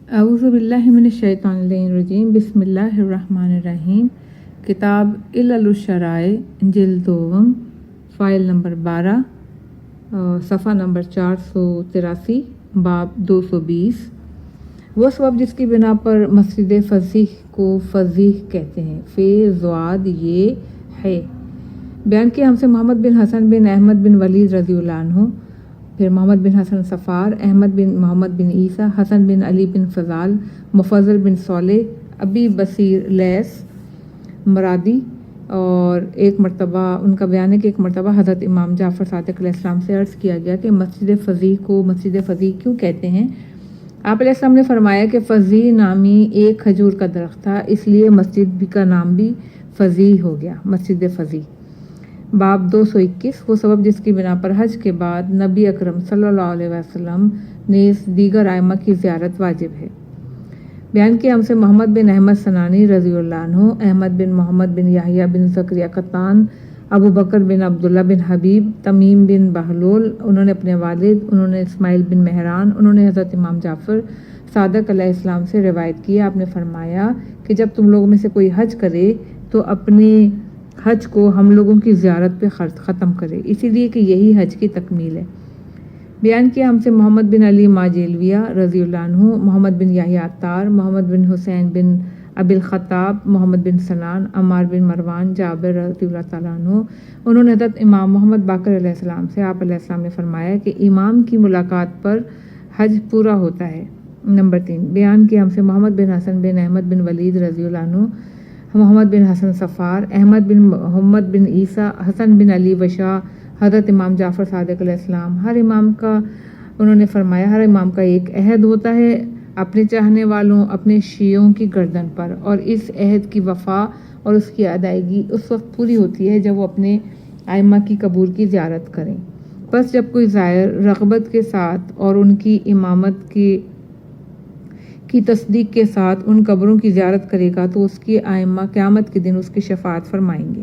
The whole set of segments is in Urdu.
اعوذ باللہ من الشیطان الرجیم بسم اللہ الرحمن الرحیم۔ کتاب علل الشرائع جلد دوم، فائل نمبر 12، صفحہ نمبر 483، باب 220۔ وہ سبب جس کی بنا پر مسجد فصیح کو فصیح کہتے ہیں، فی زواد یہ ہے۔ بیان کیا ہم سے محمد بن حسن بن احمد بن ولید رضی اللہ عنہ، پھر محمد بن حسن صفار، احمد بن محمد بن عیسیٰ، حسن بن علی بن فضال، مفضل بن صالح، ابی بصیر لیث مرادی، اور ایک مرتبہ ان کا بیان ہے کہ ایک مرتبہ حضرت امام جعفر صادق علیہ السلام سے عرض کیا گیا کہ مسجد فصیح کو مسجد فصیح کیوں کہتے ہیں؟ آپ علیہ السلام نے فرمایا کہ فصیح نامی ایک کھجور کا درخت تھا، اس لیے مسجد کا نام بھی فصیح ہو گیا، مسجد فصیح۔ باب 221، وہ سبب جس کی بنا پر حج کے بعد نبی اکرم صلی اللہ علیہ وسلم نیز دیگر ائمہ کی زیارت واجب ہے۔ بیان کیا ہم سے محمد بن احمد سنانی رضی اللہ عنہ، احمد بن محمد بن یحییٰ بن زکریا قطان، ابو بکر بن عبداللہ بن حبیب، تمیم بن بہلول، انہوں نے اپنے والد، انہوں نے اسماعیل بن مہران، انہوں نے حضرت امام جعفر صادق علیہ السلام سے روایت کی، آپ نے فرمایا کہ جب تم لوگوں میں سے کوئی حج کرے تو اپنے حج کو ہم لوگوں کی زیارت پہ ختم کرے، اسی لیے کہ یہی حج کی تکمیل ہے۔ بیان کیا ہم سے محمد بن علی ماجلویہ رضی اللہ عنہ، محمد بن یحییٰ عطار، محمد بن حسین بن ابی الخطاب، محمد بن سنان، عمار بن مروان، جابر رضی اللہ تعالیٰ عنہ، انہوں نے حضرت امام محمد باقر علیہ السلام سے، آپ علیہ السلام نے فرمایا کہ امام کی ملاقات پر حج پورا ہوتا ہے۔ نمبر 3، بیان کیا ہم سے محمد بن حسن بن احمد بن ولید رضی اللہ عنہ، محمد بن حسن صفار، احمد بن محمد بن عیسیٰ، حسن بن علی وشا، حضرت امام جعفر صادق علیہ السلام، انہوں نے فرمایا ہر امام کا ایک عہد ہوتا ہے اپنے چاہنے والوں، اپنے شیعوں کی گردن پر، اور اس عہد کی وفا اور اس کی ادائیگی اس وقت پوری ہوتی ہے جب وہ اپنے ائمہ کی قبور کی زیارت کریں۔ بس جب کوئی زائر رغبت کے ساتھ اور ان کی امامت کی تصدیق کے ساتھ ان قبروں کی زیارت کرے گا تو اس کی ائمہ قیامت کے دن اس کی شفاعت فرمائیں گے۔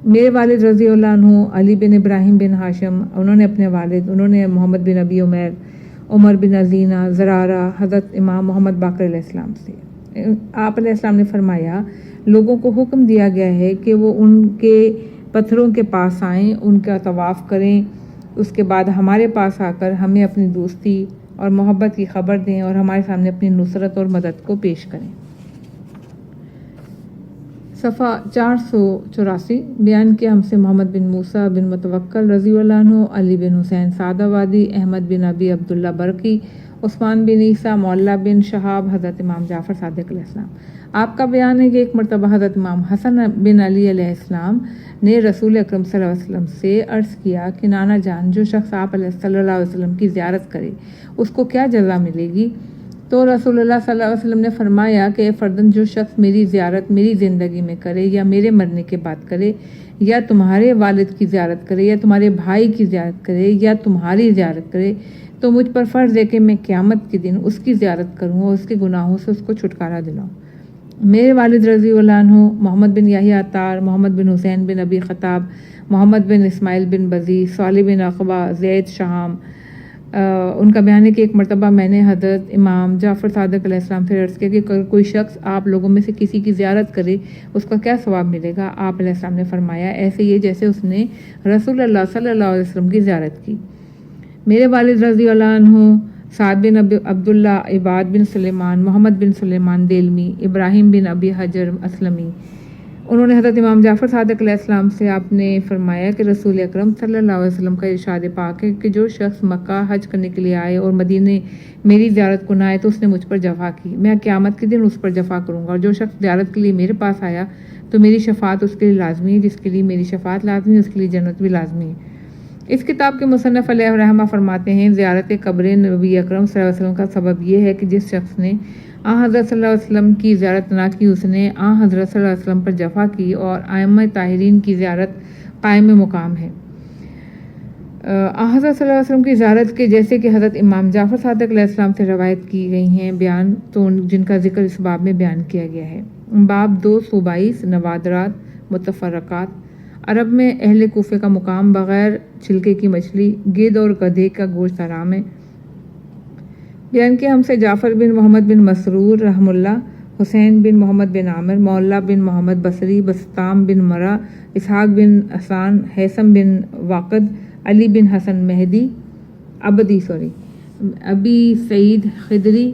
میرے والد رضی اللہ عنہ علی بن ابراہیم بن ہاشم، انہوں نے اپنے والد، انہوں نے محمد بن ابی عمیر، عمر بن ازینہ، زرارہ، حضرت امام محمد باقر علیہ السلام سے، آپ علیہ السلام نے فرمایا لوگوں کو حکم دیا گیا ہے کہ وہ ان کے پتھروں کے پاس آئیں، ان کا طواف کریں، اس کے بعد ہمارے پاس آ کر ہمیں اپنی دوستی اور محبت کی خبر دیں اور ہمارے سامنے اپنی نصرت اور مدد کو پیش کریں۔ صفحہ 484، بیان کیا ہم سے محمد بن موسیٰ بن متوکل رضی اللہ عنہ، علی بن حسین سعدہ وادی، احمد بن ابی عبداللہ برقی، عثمان بن عیسیٰ، معلیٰ بن شہاب، حضرت امام جعفر صادق علیہ السلام۔ آپ کا بیان ہے کہ ایک مرتبہ حضرت امام حسن بن علی علیہ السلام نے رسول اکرم صلی اللہ علیہ وسلم سے عرض کیا کہ نانا جان، جو شخص آپ صلی اللہ علیہ وسلم کی زیارت کرے اس کو کیا جزا ملے گی؟ تو رسول اللہ صلی اللہ علیہ وسلم نے فرمایا کہ فرداً جو شخص میری زیارت میری زندگی میں کرے یا میرے مرنے کے بعد کرے، یا تمہارے والد کی زیارت کرے، یا تمہارے بھائی کی زیارت کرے، یا تمہاری زیارت کرے، تو مجھ پر فرض ہے کہ میں قیامت کے دن اس کی زیارت کروں اور اس کے گناہوں سے اس کو چھٹکارا دلاؤں۔ میرے والد رضی اللہ عنہ محمد بن یحییٰ عطار، محمد بن حسین بن ابی خطاب، محمد بن اسماعیل بن بزی، صالح بن عقبہ، زید شہام، ان کا بیان ہے کہ ایک مرتبہ میں نے حضرت امام جعفر صادق علیہ السلام سے عرض کیا کہ کوئی شخص آپ لوگوں میں سے کسی کی زیارت کرے اس کا کیا ثواب ملے گا؟ آپ علیہ السلام نے فرمایا ایسے ہی جیسے اس نے رسول اللہ صلی اللہ علیہ وسلم کی زیارت کی۔ میرے والد رضی اللہ عنہ سعد بن عبداللہ، عباد بن سلیمان، محمد بن سلیمان دیلمی، ابراہیم بن ابی حجر اسلمی، انہوں نے حضرت امام جعفر صادق علیہ السلام سے آپ نے فرمایا کہ رسول اکرم صلی اللہ علیہ وسلم کا ارشاد پاک ہے کہ جو شخص مکہ حج کرنے کے لیے آئے اور مدینے میری زیارت کو نہ آئے تو اس نے مجھ پر جفا کی، میں قیامت کے دن اس پر جفا کروں گا، اور جو شخص زیارت کے لیے میرے پاس آیا تو میری شفاعت اس کے لیے لازمی ہے، جس کے لیے میری شفاعت لازمی ہے اس کے لیے جنت بھی لازمی ہے۔ اس کتاب کے مصنف علیہ الرحمہ فرماتے ہیں زیارت قبر نبی اکرم صلی اللہ علیہ وسلم کا سبب یہ ہے کہ جس شخص نے حضرت صلی اللہ علیہ وسلم کی زیارت نہ کی اس نے حضرت صلی اللہ علیہ وسلم پر جفا کی، اور ائمہ طاہرین کی زیارت قائم مقام ہے۔ حضرت صلی اللہ علیہ وسلم کی زیارت کے جیسے کہ حضرت امام جعفر صادق علیہ السلام سے روایت کی گئی ہیں بیان، تو جن کا ذکر اس باب میں بیان کیا گیا ہے۔ باب 222، نوادرات متفرقات۔ عرب میں اہل کوفے کا مقام بغیر چھلکے کی مچھلی، گدھ اور گدھے کا گوشت حرام ہے۔ بیان کیا ہم سے جعفر بن محمد بن مسرور رحم اللہ، حسین بن محمد بن عامر، مولا بن محمد بصری، بسطام بن مرہ، اسحاق بن حسان، حیثم بن واقد، علی بن حسن مہدی ابی سعید خدری،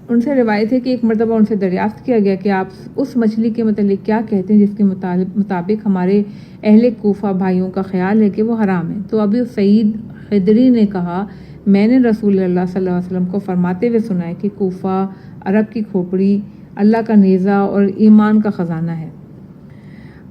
ان سے روایت ہے کہ ایک مرتبہ ان سے دریافت کیا گیا کہ آپ اس مچھلی کے متعلق کیا کہتے ہیں جس کے مطابق ہمارے اہل کوفہ بھائیوں کا خیال ہے کہ وہ حرام ہے۔ تو ابی سعید خدری نے کہا، میں نے رسول اللہ صلی اللہ علیہ وسلم کو فرماتے ہوئے سنا ہے کہ کوفہ عرب کی کھوپڑی، اللہ کا نیزہ اور ایمان کا خزانہ ہے،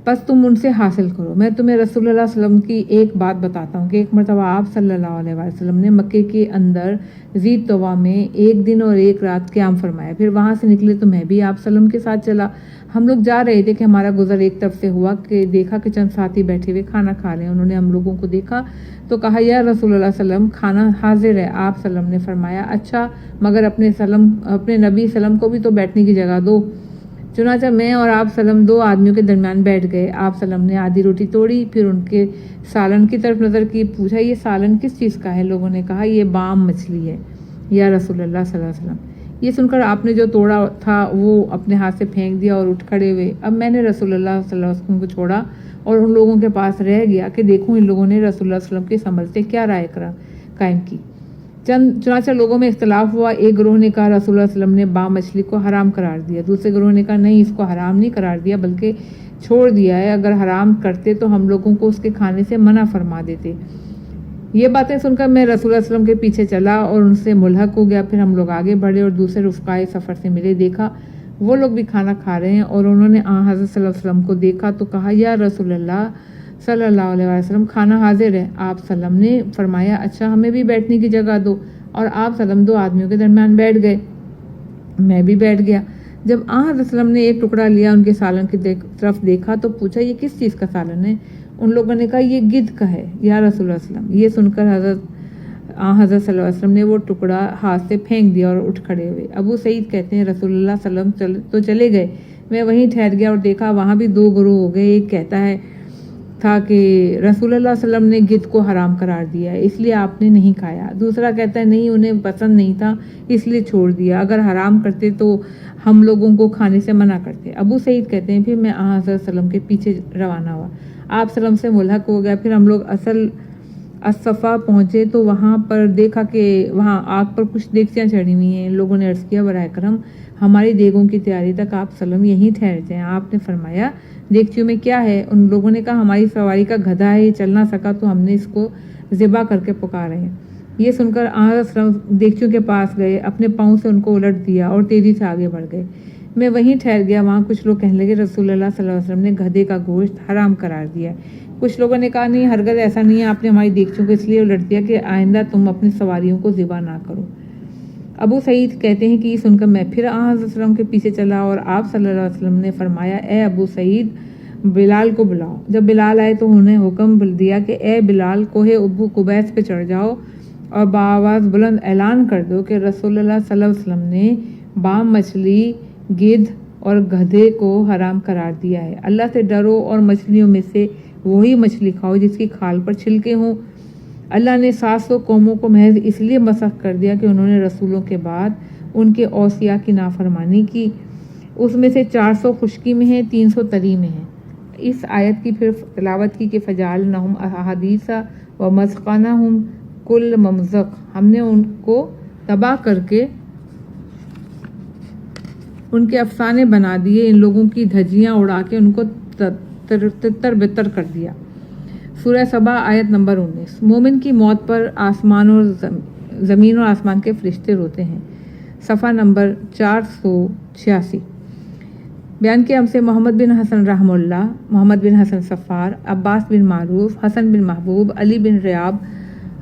بس تم ان سے حاصل کرو۔ میں تمہیں رسول اللہ صلی اللہ علیہ وسلم کی ایک بات بتاتا ہوں کہ ایک مرتبہ آپ صلی اللہ علیہ وسلم نے مکے کے اندر ذی طویٰ میں 1 دن اور 1 رات قیام فرمایا، پھر وہاں سے نکلے تو میں بھی آپ صلی اللہ علیہ وسلم کے ساتھ چلا۔ ہم لوگ جا رہے تھے کہ ہمارا گزر ایک طرف سے ہوا کہ دیکھا کہ چند ساتھی بیٹھے ہوئے کھانا کھا رہے ہیں۔ انہوں نے ہم لوگوں کو دیکھا تو کہا، یا رسول اللہ صلی اللہ علیہ وسلم کھانا حاضر ہے۔ آپ صلی اللہ علیہ وسلم نے فرمایا، اچھا مگر اپنے نبی صلی اللہ علیہ وسلم کو بھی تو بیٹھنے کی جگہ دو۔ چنانچہ میں اور آپ صلی اللہ علیہ وسلم 2 آدمیوں کے درمیان بیٹھ گئے۔ آپ صلی اللہ علیہ وسلم نے آدھی روٹی توڑی، پھر ان کے سالن کی طرف نظر کی، پوچھا یہ سالن کس چیز کا ہے؟ لوگوں نے کہا یہ بام مچھلی ہے یا رسول اللہ صلی اللہ علیہ وسلم۔ یہ سن کر آپ نے جو توڑا تھا وہ اپنے ہاتھ سے پھینک دیا اور اٹھ کھڑے ہوئے۔ اب میں نے رسول اللہ صلی اللہ علیہ وسلم کو چھوڑا اور ان لوگوں کے پاس رہ گیا کہ دیکھوں ان لوگوں نے رسول اللہ صلی اللہ علیہ وسلم کے عمل سے کیا رائے قائم کی۔ چنانچہ لوگوں میں اختلاف ہوا۔ ایک گروہ نے کہا رسول اللہ صلی اللہ علیہ وسلم نے بام مچھلی کو حرام قرار دیا، دوسرے گروہ نے کہا نہیں، اس کو حرام نہیں قرار دیا بلکہ چھوڑ دیا ہے، اگر حرام کرتے تو ہم لوگوں کو اس کے کھانے سے منع فرما دیتے۔ یہ باتیں سن کر میں رسول اللہ صلی اللہ علیہ وسلم کے پیچھے چلا اور ان سے ملحق ہو گیا۔ پھر ہم لوگ آگے بڑھے اور دوسرے رفقائے سفر سے ملے، دیکھا وہ لوگ بھی کھانا کھا رہے ہیں اور انہوں نے حضرت صلی اللہ علیہ وسلم کو دیکھا تو کہا، یا رسول اللہ صلی اللہ علیہ وسلم کھانا حاضر ہے۔ آپ صلی اللہ علیہ وسلم نے فرمایا، اچھا ہمیں بھی بیٹھنے کی جگہ دو، اور آپ صلی اللہ علیہ وسلم 2 آدمیوں کے درمیان بیٹھ گئے، میں بھی بیٹھ گیا۔ جب حضرت صلی اللہ علیہ وسلم نے ایک ٹکڑا لیا، ان کے سالن کی طرف دیکھا تو پوچھا یہ کس چیز کا سالن ہے؟ ان لوگوں نے کہا یہ گدھ کا ہے یا رسول اللہ صلی اللہ علیہ وسلم۔ یہ سن کر حضرت صلی اللہ علیہ وسلم نے وہ ٹکڑا ہاتھ سے پھینک دیا اور اٹھ کھڑے ہوئے۔ ابو سعید کہتے ہیں رسول اللہ صلی اللہ علیہ وسلم تو چلے گئے، میں وہیں ٹھہر گیا اور دیکھا وہاں بھی 2 گروہ ہو گئے۔ ایک کہتا تھا کہ رسول اللہ صلی اللہ علیہ وسلم نے گدھ کو حرام قرار دیا ہے اس لیے آپ نے نہیں کھایا، دوسرا کہتا ہے نہیں انہیں پسند نہیں تھا اس لیے چھوڑ دیا، اگر حرام کرتے تو ہم لوگوں کو کھانے سے منع کرتے۔ ابو سعید کہتے ہیں پھر میں حضرت صلی اللہ علیہ وسلم کے پیچھے روانہ ہوا، آپ صلی اللہ علیہ وسلم سے ملحق ہو گیا۔ پھر ہم لوگ الصفا پہنچے تو وہاں پر دیکھا کہ وہاں آگ پر کچھ دیگچیاں چڑھی ہوئی ہیں۔ لوگوں نے عرض کیا براہ کرم ہماری دیگوں کی تیاری تک آپ صلی اللہ علیہ وسلم یہیں ٹھہر جائیں۔ آپ نے فرمایا دیگچیوں میں کیا ہے؟ ان لوگوں نے کہا ہماری سواری کا گدھا ہے، یہ چل نہ سکا تو ہم نے اس کو ذبح کر کے پکا رہے ہیں۔ یہ سن کر حضرت صلی اللہ علیہ وسلم دیگچیوں کے پاس گئے، اپنے پاؤں سے ان کو الٹ دیا اور تیزی سے آگے بڑھ گئے۔ میں وہیں ٹھہر گیا، وہاں کچھ لوگ کہنے لگے رسول اللہ صلی اللہ علیہ وسلم نے گدھے کا گوشت حرام قرار دیا ہے۔ کچھ لوگوں نے کہا نہیں ہرگز ایسا نہیں ہے، آپ نے ہماری دیگچیوں کو اس لیے الٹ دیا کہ آئندہ تم اپنی سواریوں کو ذبح نہ کرو۔ ابو سعید کہتے ہیں کہ یہ سن کر میں پھر حضرت صلی اللہ علیہ وسلم کے پیچھے چلا اور آپ صلی اللہ علیہ وسلم نے فرمایا اے ابو سعید بلال کو بلاؤ۔ جب بلال آئے تو انہیں حکم دیا کہ اے بلال کوہ ابو قبیس پہ چڑھ جاؤ اور بآواز بلند اعلان کر دو کہ رسول اللہ صلی اللہ علیہ وسلم نے بام مچھلی، گدھ اور گدھے کو حرام قرار دیا ہے۔ اللہ سے ڈرو اور مچھلیوں میں سے وہی مچھلی کھاؤ جس کی کھال پر چھلکے ہوں۔ اللہ نے 700 قوموں کو محض اس لیے مسخ کر دیا کہ انہوں نے رسولوں کے بعد ان کے اوصیاء کی نافرمانی کی، اس میں سے 400 خشکی میں ہیں، 300 تری میں ہیں۔ اس آیت کی پھر تلاوت کی کہ فجعلناہم احادیث ومزقناہم کل ممزق، ہم نے ان کو تباہ کر کے ان کے افسانے بنا دیے، ان لوگوں کی دھجیاں اڑا کے ان کو تتر بتر کر دیا۔ سورہ سبا آیت نمبر 19۔ مومن کی موت پر زمین اور آسمان کے فرشتے روتے ہیں، صفحہ نمبر 486۔ بیان کیا ہم سے محمد بن حسن رحم اللہ، محمد بن حسن صفار، عباس بن معروف، حسن بن محبوب، علی بن ریاب،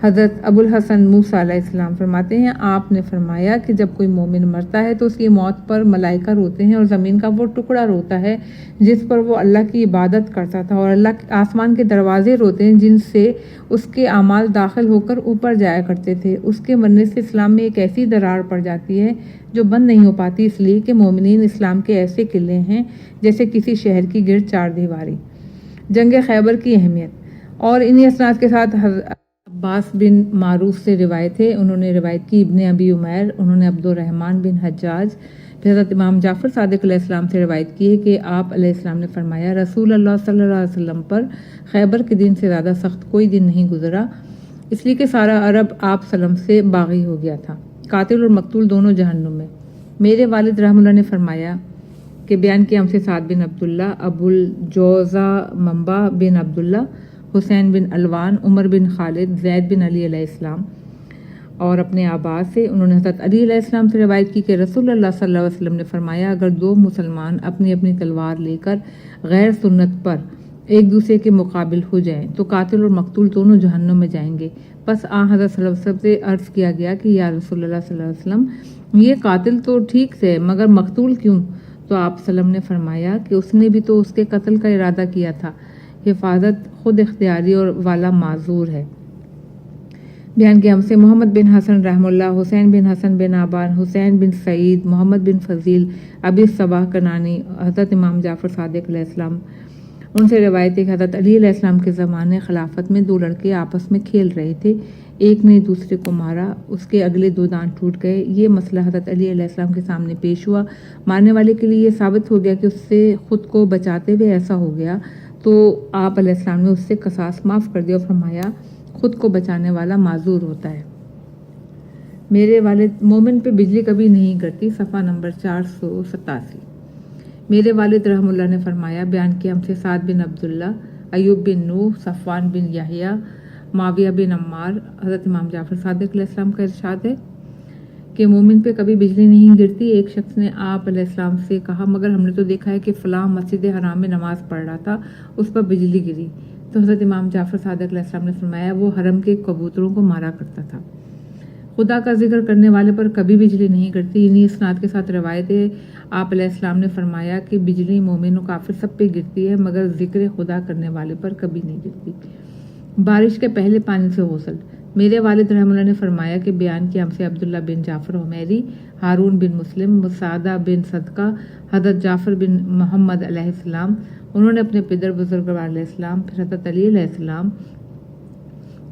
حضرت ابو الحسن موسیٰ علیہ السلام فرماتے ہیں آپ نے فرمایا کہ جب کوئی مومن مرتا ہے تو اس کی موت پر ملائکہ روتے ہیں اور زمین کا وہ ٹکڑا روتا ہے جس پر وہ اللہ کی عبادت کرتا تھا، اور آسمان کے دروازے روتے ہیں جن سے اس کے اعمال داخل ہو کر اوپر جایا کرتے تھے۔ اس کے مرنے سے اسلام میں ایک ایسی درار پڑ جاتی ہے جو بند نہیں ہو پاتی، اس لیے کہ مومنین اسلام کے ایسے قلعے ہیں جیسے کسی شہر کی گرد 4 دیواری۔ جنگ خیبر کی اہمیت اور انہی اسناد کے ساتھ عباس بن معروف سے روایت ہے، انہوں نے روایت کی ابن ابی عمیر، انہوں نے عبد الرحمن بن حجاج، پھر حضرت امام جعفر صادق علیہ السلام سے روایت کی ہے کہ آپ علیہ السلام نے فرمایا رسول اللہ صلی اللہ علیہ وسلم پر خیبر کے دن سے زیادہ سخت کوئی دن نہیں گزرا، اس لیے کہ سارا عرب آپ سلم سے باغی ہو گیا تھا، قاتل اور مقتول دونوں جہنم میں۔ میرے والد رحمہ اللہ نے فرمایا کہ بیان کیا ہم سے سعد بن عبداللہ، ابو الجوزا منبع بن عبداللہ، حسین بن الوان، عمر بن خالد، زید بن علی علیہ السلام اور اپنے آبا سے، انہوں نے حضرت علی علیہ السلام سے روایت کی کہ رسول اللہ صلی اللہ علیہ وسلم نے فرمایا اگر دو مسلمان اپنی اپنی تلوار لے کر غیر سنت پر ایک دوسرے کے مقابل ہو جائیں تو قاتل اور مقتول دونوں جہنم میں جائیں گے۔ پس حضرت صلی اللہ علیہ وسلم سے عرض کیا گیا کہ یا رسول اللہ صلی اللہ علیہ وسلم یہ قاتل تو ٹھیک سے مگر مقتول کیوں؟ تو آپ صلی اللہ علیہ وسلم نے فرمایا کہ اس نے بھی تو اس کے قتل کا ارادہ کیا تھا، حفاظت خود اختیاری اور والا معذور ہے۔ بیان کیا ہم سے محمد بن حسن رحمہ اللہ، حسین بن حسن بن آبان، حسین بن سعید، محمد بن فضیل، ابی صباح کنانی، حضرت امام جعفر صادق علیہ السلام، ان سے روایت ہے کہ حضرت علی علیہ السلام کے زمانے خلافت میں دو لڑکے آپس میں کھیل رہے تھے، ایک نے دوسرے کو مارا، اس کے اگلے دو دانت ٹوٹ گئے۔ یہ مسئلہ حضرت علی علیہ السلام کے سامنے پیش ہوا، مارنے والے کے لیے یہ ثابت ہو گیا کہ اس سے خود کو بچاتے ہوئے ایسا ہو گیا تو آپ علیہ السلام نے اس سے قصاص معاف کر دیا اور فرمایا خود کو بچانے والا معذور ہوتا ہے۔ میرے والد مومن پہ بجلی کبھی نہیں گرتی، صفحہ نمبر 487۔ میرے والد رحمہ اللہ نے فرمایا بیان کیا ہم سے سعد بن عبداللہ، ایوب بن نوح، صفوان بن یحییٰ، معاویہ بن عمار، حضرت امام جعفر صادق علیہ السلام کا ارشاد ہے کہ مومن پہ کبھی بجلی نہیں گرتی۔ ایک شخص نے آپ علیہ السلام سے کہا مگر ہم نے تو دیکھا ہے کہ فلاں مسجد حرام میں نماز پڑھ رہا تھا، اس پر بجلی گری، تو حضرت امام جعفر صادق علیہ السلام نے فرمایا وہ حرم کے کبوتروں کو مارا کرتا تھا۔ خدا کا ذکر کرنے والے پر کبھی بجلی نہیں گرتی، انہی اسناد کے ساتھ روایت ہے آپ علیہ السلام نے فرمایا کہ بجلی مومن و کافر سب پہ گرتی ہے مگر ذکر خدا کرنے والے پر کبھی نہیں گرتی۔ بارش کے پہلے پانی سے غسل۔ میرے والد رحمہ اللہ نے فرمایا کہ بیان کیا ہم سے عبداللہ بن جعفر حمیری، ہارون بن مسلم، مسعدہ بن صدقہ، حضرت جعفر بن محمد علیہ السلام، انہوں نے اپنے پدر بزرگوار علیہ السلام، پھر حضرت علی علیہ السلام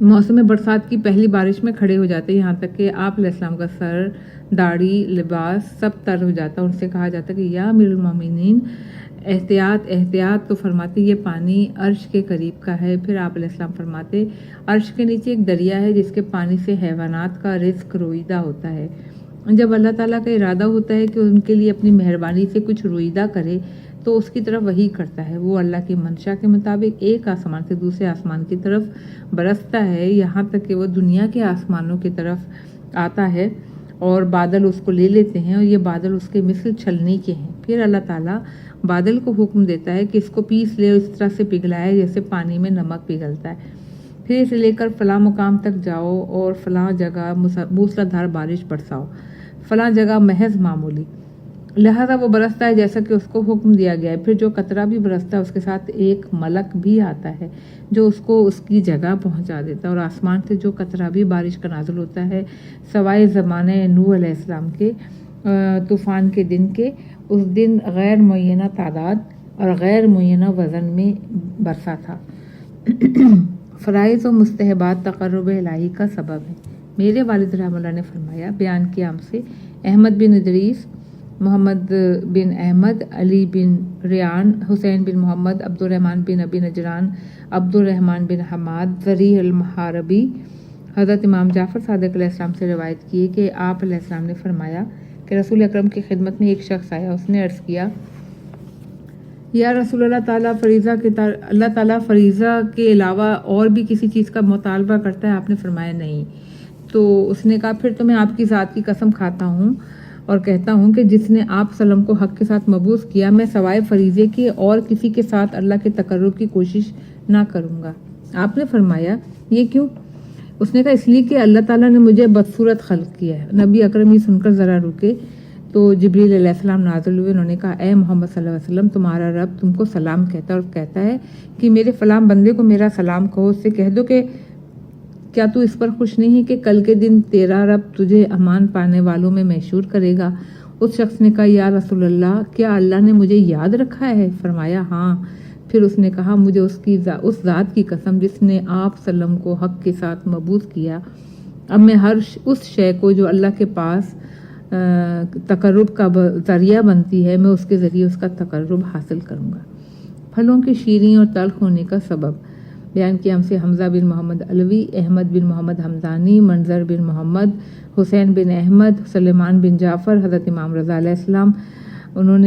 موسم برسات کی پہلی بارش میں کھڑے ہو جاتے یہاں تک کہ آپ علیہ السلام کا سر، داڑھی، لباس سب تر ہو جاتا، ان سے کہا جاتا کہ یا امیر المومنین احتیاط احتیاط، تو فرماتے یہ پانی عرش کے قریب کا ہے۔ پھر آپ علیہ السلام فرماتے عرش کے نیچے ایک دریا ہے جس کے پانی سے حیوانات کا رزق رویدہ ہوتا ہے، جب اللہ تعالیٰ کا ارادہ ہوتا ہے کہ ان کے لیے اپنی مہربانی سے کچھ رویدہ کرے تو اس کی طرف وحی کرتا ہے، وہ اللہ کی منشا کے مطابق ایک آسمان سے دوسرے آسمان کی طرف برستا ہے یہاں تک کہ وہ دنیا کے آسمانوں کی طرف آتا ہے اور بادل اس کو لے لیتے ہیں اور یہ بادل اس کے مثل چھلنی کے ہیں۔ پھر اللہ تعالیٰ بادل کو حکم دیتا ہے کہ اس کو پیس لے، اس طرح سے پگھلائے جیسے پانی میں نمک پگھلتا ہے، پھر اسے لے کر فلاں مقام تک جاؤ اور فلاں جگہ موسلا دھار بارش برساؤ، فلاں جگہ محض معمولی، لہذا وہ برستا ہے جیسا کہ اس کو حکم دیا گیا ہے۔ پھر جو قطرہ بھی برستا ہے اس کے ساتھ ایک ملک بھی آتا ہے جو اس کو اس کی جگہ پہنچا دیتا ہے، اور آسمان سے جو قطرہ بھی بارش کا نازل ہوتا ہے سوائے زمانے نوح علیہ السلام کے طوفان کے دن کے، اس دن غیر معینہ تعداد اور غیر معینہ وزن میں برسا تھا۔ فرائض و مستحبات تقرب الہی کا سبب ہے۔ میرے والد رحمہ اللہ نے فرمایا بیان کیا ہم سے احمد بن ادریس، محمد بن احمد، علی بن ریان، حسین بن محمد، عبد الرحمن بن ابی نجران، عبد الرحمن بن حماد، ذریح المحاربی، حضرت امام جعفر صادق علیہ السلام سے روایت کی کہ آپ علیہ السلام نے فرمایا کہ رسول اکرم کی خدمت میں ایک شخص آیا، اس نے عرض کیا یا رسول اللہ تعالیٰ فریضہ کے علاوہ اور بھی کسی چیز کا مطالبہ کرتا ہے؟ آپ نے فرمایا نہیں۔ تو اس نے کہا پھر تو میں آپ کی ذات کی قسم کھاتا ہوں اور کہتا ہوں کہ جس نے آپ سلم کو حق کے ساتھ مبعوث کیا، میں سوائے فریضے کے اور کسی کے ساتھ اللہ کے تقرب کی کوشش نہ کروں گا۔ آپ نے فرمایا یہ کیوں؟ اس نے کہا اس لیے کہ اللہ تعالیٰ نے مجھے بدصورت خلق کیا ہے۔ نبی اکرم یہ سن کر ذرا رکے تو جبریل علیہ السلام نازل ہوئے، انہوں نے کہا اے محمد صلی اللہ علیہ وسلم تمہارا رب تم کو سلام کہتا ہے اور کہتا ہے کہ میرے فلاں بندے کو میرا سلام کہو، اس سے کہہ دو کہ کیا تو اس پر خوش نہیں ہے کہ کل کے دن تیرا رب تجھے امان پانے والوں میں محشور کرے گا؟ اس شخص نے کہا یا رسول اللہ کیا اللہ نے مجھے یاد رکھا ہے؟ فرمایا ہاں۔ پھر اس نے کہا مجھے اس ذات کی قسم جس نے آپ وسلم کو حق کے ساتھ مبعوث کیا، اب میں ہر اس شے کو جو اللہ کے پاس تقرب کا ذریعہ بنتی ہے، میں اس کے ذریعے اس کا تقرب حاصل کروں گا۔ پھلوں کی شیریں اور تلخ ہونے کا سبب بیان کیا ہم سے حمزہ بن محمد علوی، احمد بن محمد حمدانی، منظر بن محمد، حسین بن احمد، سلیمان بن جعفر، حضرت امام رضا علیہ السلام انہوں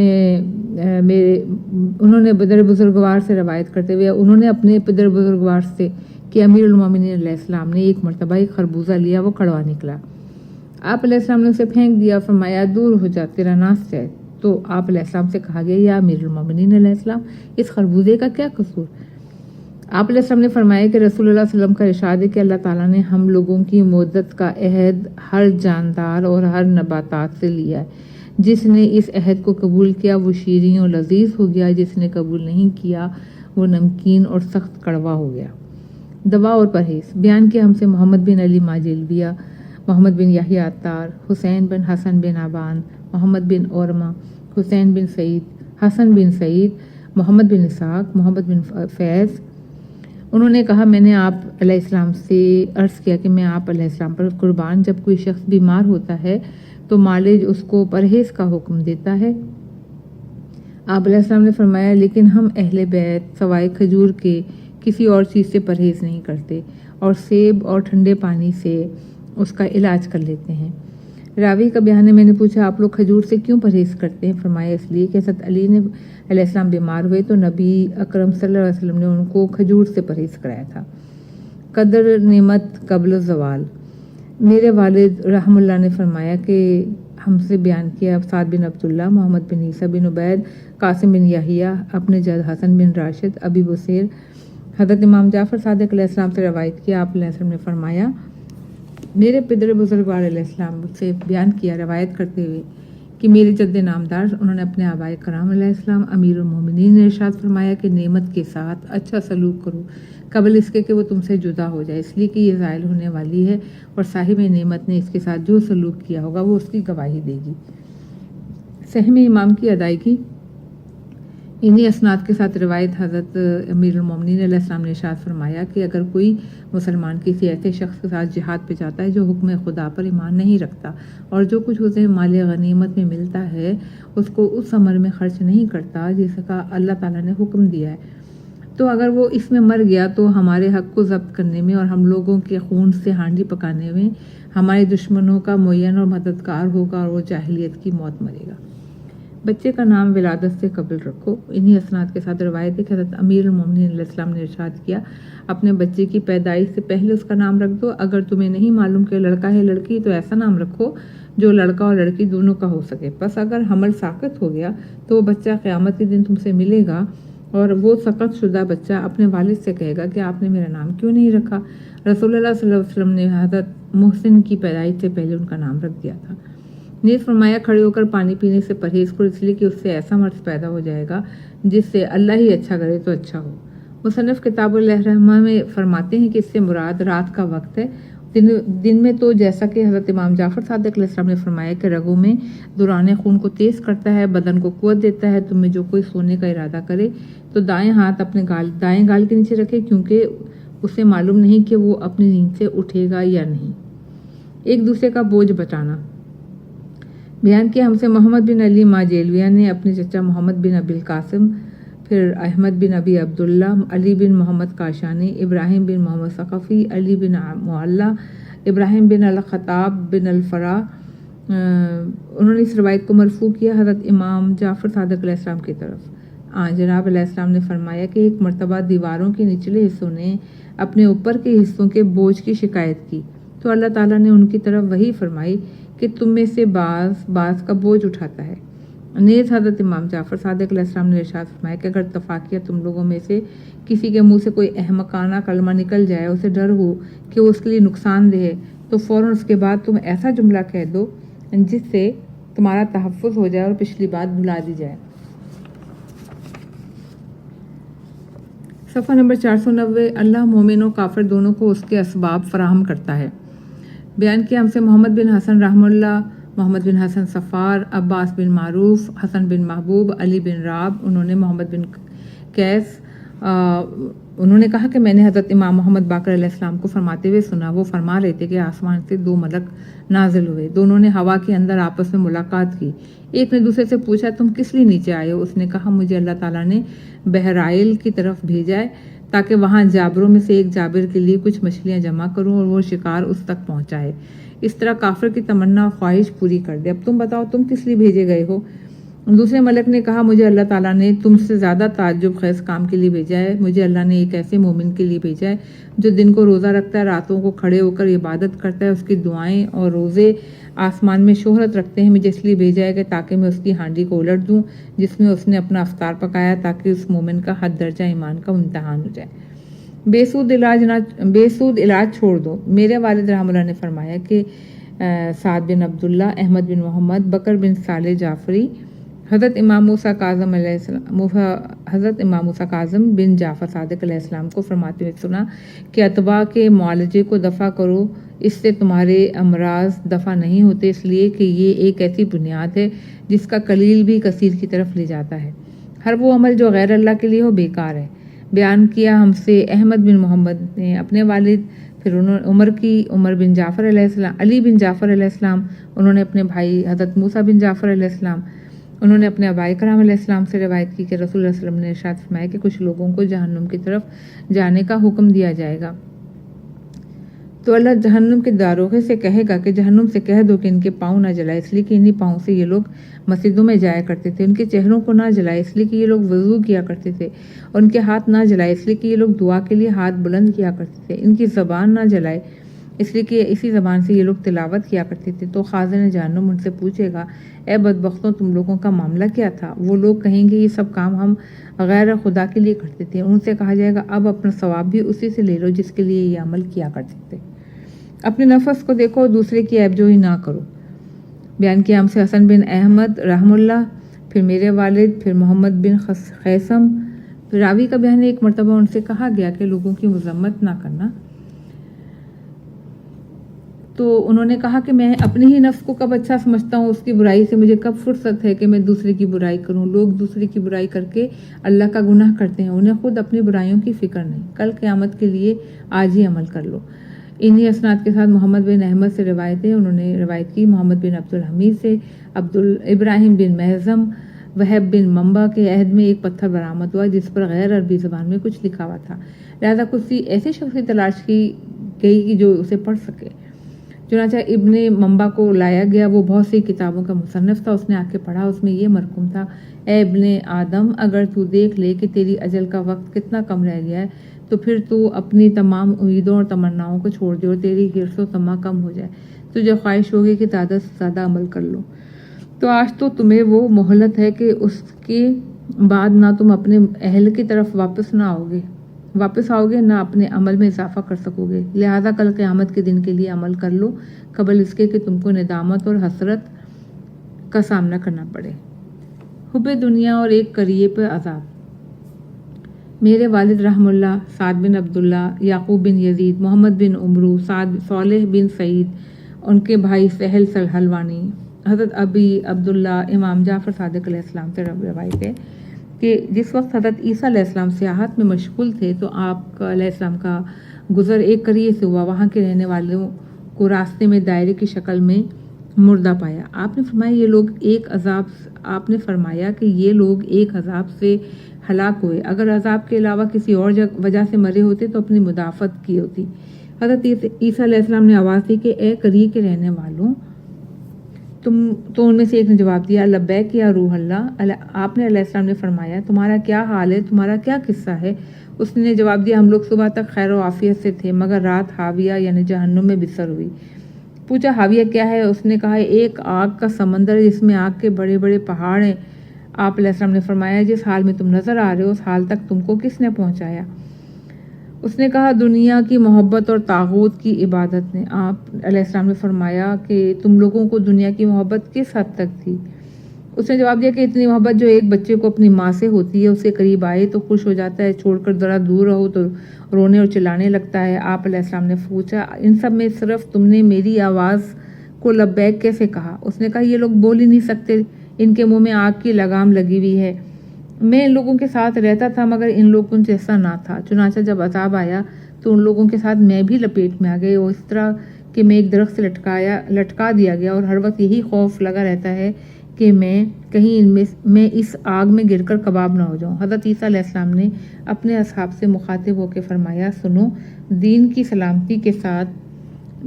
نے پدر بزرگوار سے روایت کرتے ہوئے انہوں نے اپنے پدر بزرگوار سے کہ امیر المومنین علیہ السلام نے ایک مرتبہ ایک خربوزہ لیا، وہ کڑوا نکلا۔ آپ علیہ السلام نے اسے پھینک دیا، فرمایا دور ہو جا، تیرا ناس جائے۔ تو آپ علیہ السلام سے کہا گیا یا امیر المومنین علیہ السلام، اس خربوزے کا کیا قصور؟ آپ علیہ السلام نے فرمایا کہ رسول اللہ صلی اللہ علیہ وسلم کا ارشاد ہے کہ اللہ تعالیٰ نے ہم لوگوں کی مدت کا عہد ہر جاندار اور ہر نباتات سے لیا ہے، جس نے اس عہد کو قبول کیا وہ شیریں اور لذیذ ہو گیا، جس نے قبول نہیں کیا وہ نمکین اور سخت کڑوا ہو گیا۔ دوا اور پرہیز بیان کیا ہم سے محمد بن علی ماجلویہ، محمد بن یحییٰ عطار، حسین بن حسن بن ابان، محمد بن اورما، حسین بن سعید، حسن بن سعید، محمد بن اسحاق، محمد بن فیض۔ انہوں نے کہا میں نے آپ علیہ السلام سے عرض کیا کہ میں آپ علیہ السلام پر قربان، جب کوئی شخص بیمار ہوتا ہے تو مالج اس کو پرہیز کا حکم دیتا ہے۔ آپ علیہ السلام نے فرمایا لیکن ہم اہل بیت سوائے کھجور کے کسی اور چیز سے پرہیز نہیں کرتے، اور سیب اور ٹھنڈے پانی سے اس کا علاج کر لیتے ہیں۔ راوی کا بیان ہے میں نے پوچھا آپ لوگ کھجور سے کیوں پرہیز کرتے ہیں؟ فرمایا اس لیے کہ حضرت علی نے علیہ السلام بیمار ہوئے تو نبی اکرم صلی اللہ علیہ وسلم نے ان کو کھجور سے پرہیز کرایا تھا۔ قدر نعمت قبل الزوال میرے والد رحم اللہ نے فرمایا کہ ہم سے بیان کیا سعد بن عبداللہ، محمد بن عیسیٰ بن عبید، قاسم بن یحییٰ، اپنے جد حسن بن راشد، ابی بصیر، حضرت امام جعفر صادق علیہ السلام سے روایت کیا آپ علیہ السلام نے فرمایا میرے پدر بزرگوار علیہ السلام سے بیان کیا روایت کرتے ہوئے کہ میرے جد نامدار انہوں نے اپنے آبائے کرام علیہ السلام امیر المومنین نے ارشاد فرمایا کہ نعمت کے ساتھ اچھا سلوک کرو قبل اس کے کہ وہ تم سے جدا ہو جائے، اس لیے کہ یہ زائل ہونے والی ہے، اور صاحب نعمت نے اس کے ساتھ جو سلوک کیا ہوگا وہ اس کی گواہی دے گی۔ سہم امام کی ادائیگی انہی اسناد کے ساتھ روایت حضرت امیر المومنین علیہ السلام نے ارشاد فرمایا کہ اگر کوئی مسلمان کسی ایسے شخص کے ساتھ جہاد پہ جاتا ہے جو حکم خدا پر ایمان نہیں رکھتا اور جو کچھ اسے مال غنیمت میں ملتا ہے اس کو اس عمل میں خرچ نہیں کرتا جس کا اللہ تعالیٰ نے حکم دیا ہے، تو اگر وہ اس میں مر گیا تو ہمارے حق کو ضبط کرنے میں اور ہم لوگوں کے خون سے ہانڈی پکانے میں ہمارے دشمنوں کا معین اور مددگار ہوگا اور وہ جاہلیت کی موت مرے گا۔ بچے کا نام ولادت سے قبل رکھو انہی اسناد کے ساتھ روایت ہے کہ حضرت امیر المومنین علیہ السلام نے ارشاد کیا اپنے بچے کی پیدائش سے پہلے اس کا نام رکھ دو، اگر تمہیں نہیں معلوم کہ لڑکا ہے لڑکی تو ایسا نام رکھو جو لڑکا اور لڑکی دونوں کا ہو سکے، پس اگر حمل ساقط ہو گیا تو وہ بچہ قیامت کے دن تم سے ملے گا اور وہ سقط شدہ بچہ اپنے والد سے کہے گا کہ آپ نے میرا نام کیوں نہیں رکھا؟ رسول اللہ صلی اللہ علیہ وسلم نے حضرت محسن کی پیدائش سے پہلے ان کا نام رکھ دیا تھا۔ نیز فرمایا کھڑے ہو کر پانی پینے سے پرہیز کرو اس لیے کہ اس سے ایسا مرض پیدا ہو جائے گا جس سے اللہ ہی اچھا کرے تو اچھا ہو۔ مصنف کتاب الرحمہ میں فرماتے ہیں کہ اس سے مراد رات کا وقت ہے، دن میں تو جیسا کہ حضرت امام جعفر صادق علیہ السلام نے فرمایا کہ رگوں میں دوران خون کو تیز کرتا ہے، بدن کو قوت دیتا ہے۔ تم میں جو کوئی سونے کا ارادہ کرے تو دائیں ہاتھ اپنے دائیں گال کے نیچے رکھے کیونکہ اسے معلوم نہیں کہ وہ اپنی نیند سے اٹھے گا یا نہیں۔ ایک دوسرے کا بوجھ بچانا بیان کیا ہم سے محمد بن علی ماجلویہ نے اپنے چچا محمد بن ابی القاسم، پھر احمد بن ابی عبداللہ، علی بن محمد کاشانی، ابراہیم بن محمد ثقفی، علی بن معلہ، ابراہیم بن الخطاب بن الفرا، انہوں نے اس روایت کو مرفوع کیا حضرت امام جعفر صادق علیہ السلام کی طرف۔ جناب علیہ السلام نے فرمایا کہ ایک مرتبہ دیواروں کے نچلے حصوں نے اپنے اوپر کے حصوں کے بوجھ کی شکایت کی تو اللہ تعالیٰ نے ان کی طرف وحی فرمائی کہ تم میں سے بعض کا بوجھ اٹھاتا ہے۔ نیز حضرت امام جعفر صادق علیہ السلام نے ارشاد فرمایا کہ اگر اتفاقیہ تم لوگوں میں سے کسی کے منہ سے کوئی احمقانہ کلمہ نکل جائے، اسے ڈر ہو کہ وہ اس کے لیے نقصان دہ ہے، تو فوراً اس کے بعد تم ایسا جملہ کہہ دو جس سے تمہارا تحفظ ہو جائے اور پچھلی بات بھلا دی جائے۔ صفحہ نمبر 490 اللہ مومن و کافر دونوں کو اس کے اسباب فراہم کرتا ہے۔ بیان کیا ہم سے محمد بن حسن رحم اللہ، محمد بن حسن صفار، عباس بن معروف، حسن بن محبوب، علی بن راب، انہوں نے محمد بن قیس، انہوں نے کہا کہ میں نے حضرت امام محمد باقر علیہ السلام کو فرماتے ہوئے سنا، وہ فرما رہے تھے کہ آسمان سے 2 ملک نازل ہوئے، دونوں نے ہوا کے اندر آپس میں ملاقات کی، ایک نے دوسرے سے پوچھا تم کس لیے نیچے آئے ہو؟ اس نے کہا مجھے اللہ تعالیٰ نے بحرائل کی طرف بھیجا ہے تاکہ وہاں جابروں میں سے ایک جابر کے لیے کچھ مچھلیاں جمع کروں اور وہ شکار اس تک پہنچائے، اس طرح کافر کی تمنا اور خواہش پوری کر دے۔ اب تم بتاؤ تم کس لیے بھیجے گئے ہو؟ دوسرے ملک نے کہا مجھے اللہ تعالیٰ نے تم سے زیادہ تعجب خیز کام کے لیے بھیجا ہے، مجھے اللہ نے ایک ایسے مومن کے لیے بھیجا ہے جو دن کو روزہ رکھتا ہے، راتوں کو کھڑے ہو کر عبادت کرتا ہے، اس کی دعائیں اور روزے آسمان میں شہرت رکھتے ہیں، مجھے اس لیے بھیجا ہے کہ تاکہ میں اس کی ہانڈی کو الٹ دوں جس میں اس نے اپنا افطار پکایا، تاکہ اس مومن کا حد درجہ ایمان کا امتحان ہو جائے۔ بے سود علاج چھوڑ دو۔ میرے والد رحمہ اللہ نے فرمایا کہ سعد بن عبداللہ، احمد بن محمد، بکر بن صالح جعفری، حضرت امام موسیٰ کاظم بن جعفر صادق علیہ السلام کو فرماتے ہوئے سنا کہ اتباع کے معالجے کو دفع کرو، اس سے تمہارے امراض دفع نہیں ہوتے، اس لیے کہ یہ ایک ایسی بنیاد ہے جس کا قلیل بھی کثیر کی طرف لے جاتا ہے، ہر وہ عمل جو غیر اللہ کے لیے ہو بیکار ہے۔ بیان کیا ہم سے احمد بن محمد نے اپنے والد، پھر عمر بن جعفر علیہ السلام، علی بن جعفر علیہ السلام، انہوں نے اپنے بھائی حضرت موسیٰ بن جعفر علیہ السلام، انہوں نے اپنے آباء کرام علیہ السلام سے روایت کی کہ رسول اللہ صلی اللہ علیہ وسلم نے ارشاد فرمایا کہ کچھ لوگوں کو جہنم کی طرف جانے کا حکم دیا جائے گا تو اللہ جہنم کے داروغے سے کہے گا کہ جہنم سے کہہ دو کہ ان کے پاؤں نہ جلائے، اس لیے کہ انہی پاؤں سے یہ لوگ مسجدوں میں جایا کرتے تھے، ان کے چہروں کو نہ جلائے، اس لیے کہ یہ لوگ وضو کیا کرتے تھے، اور ان کے ہاتھ نہ جلائے، اس لیے کہ یہ لوگ دعا کے لیے ہاتھ بلند کیا کرتے تھے، ان کی زبان نہ جلائے، اس لیے کہ اسی زبان سے یہ لوگ تلاوت کیا کرتے تھے۔ تو خازن جہنم ان سے پوچھے گا اے بدبختوں تم لوگوں کا معاملہ کیا تھا؟ وہ لوگ کہیں گے یہ سب کام ہم غیر خدا کے لیے کرتے تھے۔ ان سے کہا جائے گا اب اپنا ثواب بھی اسی سے لے لو جس کے لیے یہ عمل کیا کرتے تھے، اپنے نفس کو دیکھو، دوسرے کی عیب جوئی نہ کرو۔ بیان کیا ہم سے حسن بن احمد رحم اللہ، پھر میرے والد، پھر محمد بن خیسم، پھر راوی کا بیان ہے ایک مرتبہ ان سے کہا گیا کہ لوگوں کی مذمت نہ کرنا، تو انہوں نے کہا کہ میں اپنے ہی نفس کو کب اچھا سمجھتا ہوں، اس کی برائی سے مجھے کب فرصت ہے کہ میں دوسرے کی برائی کروں۔ لوگ دوسرے کی برائی کر کے اللہ کا گناہ کرتے ہیں، انہیں خود اپنی برائیوں کی فکر نہیں، کل قیامت کے لیے آج ہی عمل کر لو۔ انہی اسناد کے ساتھ محمد بن احمد سے روایت ہے، انہوں نے روایت کی محمد بن عبدالحمید سے، ابراہیم بن محزم، وہب بن منبع کے عہد میں ایک پتھر برآمد ہوا جس پر غیر عربی زبان میں کچھ لکھا ہوا تھا، لہذا کسی ایسے شخص کی تلاش کی گئی کہ جو اسے پڑھ سکے۔ چنانچہ ابن منبع کو لایا گیا، وہ بہت سی کتابوں کا مصنف تھا، اس نے آ کے پڑھا، اس میں یہ مرقوم تھا اے ابن آدم اگر تو دیکھ لے کہ تیری اجل کا وقت کتنا کم رہ گیا ہے تو پھر تو اپنی تمام امیدوں اور تمناؤں کو چھوڑ دے اور تیری حرص و طمع کم ہو جائے، تجھے خواہش ہوگی کہ زیادہ سے زیادہ عمل کر لو، تو آج تو تمہیں وہ مہلت ہے کہ اس کے بعد نہ تم اپنے اہل کی طرف واپس آؤ گے نہ اپنے عمل میں اضافہ کر سکو گے، لہذا کل قیامت کے دن کے لیے عمل کر لو قبل اس کے کہ تم کو ندامت اور حسرت کا سامنا کرنا پڑے۔ حب دنیا اور ایک قریے پہ عذاب۔ میرے والد رحم اللہ، سعد بن عبداللہ، یعقوب بن یزید، محمد بن عمرو، صالح بن سعید، ان کے بھائی سہل حلوانی، حضرت ابی عبداللہ امام جعفر صادق علیہ السلام سے روایت ہے کہ جس وقت حضرت عیسیٰ علیہ السلام سیاحت میں مشغول تھے تو آپ علیہ السلام کا گزر ایک قریے سے ہوا، وہاں کے رہنے والوں کو راستے میں دائرے کی شکل میں مردہ پایا۔ آپ نے فرمایا کہ یہ لوگ ایک عذاب سے ہلاک ہوئے، اگر عذاب کے علاوہ کسی اور وجہ سے مرے ہوتے تو اپنی مدافعت کی ہوتی۔ حضرت عیسیٰ علیہ السلام نے آواز دی کہ اے قریے کے رہنے والوں، تو ان میں سے ایک نے جواب دیا لبیک یا روح اللہ۔ آپ نے علیہ السلام نے فرمایا تمہارا کیا حال ہے، تمہارا کیا قصہ ہے؟ اس نے جواب دیا ہم لوگ صبح تک خیر و عافیت سے تھے مگر رات حاویہ یعنی جہنم میں بسر ہوئی۔ پوچھا حاویہ کیا ہے؟ اس نے کہا ایک آگ کا سمندر جس میں آگ کے بڑے بڑے پہاڑ ہیں۔ آپ علیہ السلام نے فرمایا جس حال میں تم نظر آ رہے ہو اس حال تک تم کو کس نے پہنچایا؟ اس نے کہا دنیا کی محبت اور طاغوت کی عبادت نے۔ آپ علیہ السلام نے فرمایا کہ تم لوگوں کو دنیا کی محبت کس حد تک تھی؟ اس نے جواب دیا کہ اتنی محبت جو ایک بچے کو اپنی ماں سے ہوتی ہے، اسے قریب آئے تو خوش ہو جاتا ہے، چھوڑ کر ذرا دور رہو تو رونے اور چلانے لگتا ہے۔ آپ علیہ السلام نے پوچھا ان سب میں صرف تم نے میری آواز کو لبیک کیسے کہا؟ اس نے کہا یہ لوگ بول ہی نہیں سکتے، ان کے منہ میں آگ کی لگام لگی ہوئی ہے، میں ان لوگوں کے ساتھ رہتا تھا مگر ان لوگوں جیسا نہ تھا، چنانچہ جب عذاب آیا تو ان لوگوں کے ساتھ میں بھی لپیٹ میں آ گئی، اور اس طرح کہ میں ایک درخت سے لٹکا دیا گیا، اور ہر وقت یہی خوف لگا رہتا ہے کہ میں کہیں میں اس آگ میں گر کر کباب نہ ہو جاؤں۔ حضرت عیسیٰ علیہ السلام نے اپنے اصحاب سے مخاطب ہو کے فرمایا، سنو، دین کی سلامتی کے ساتھ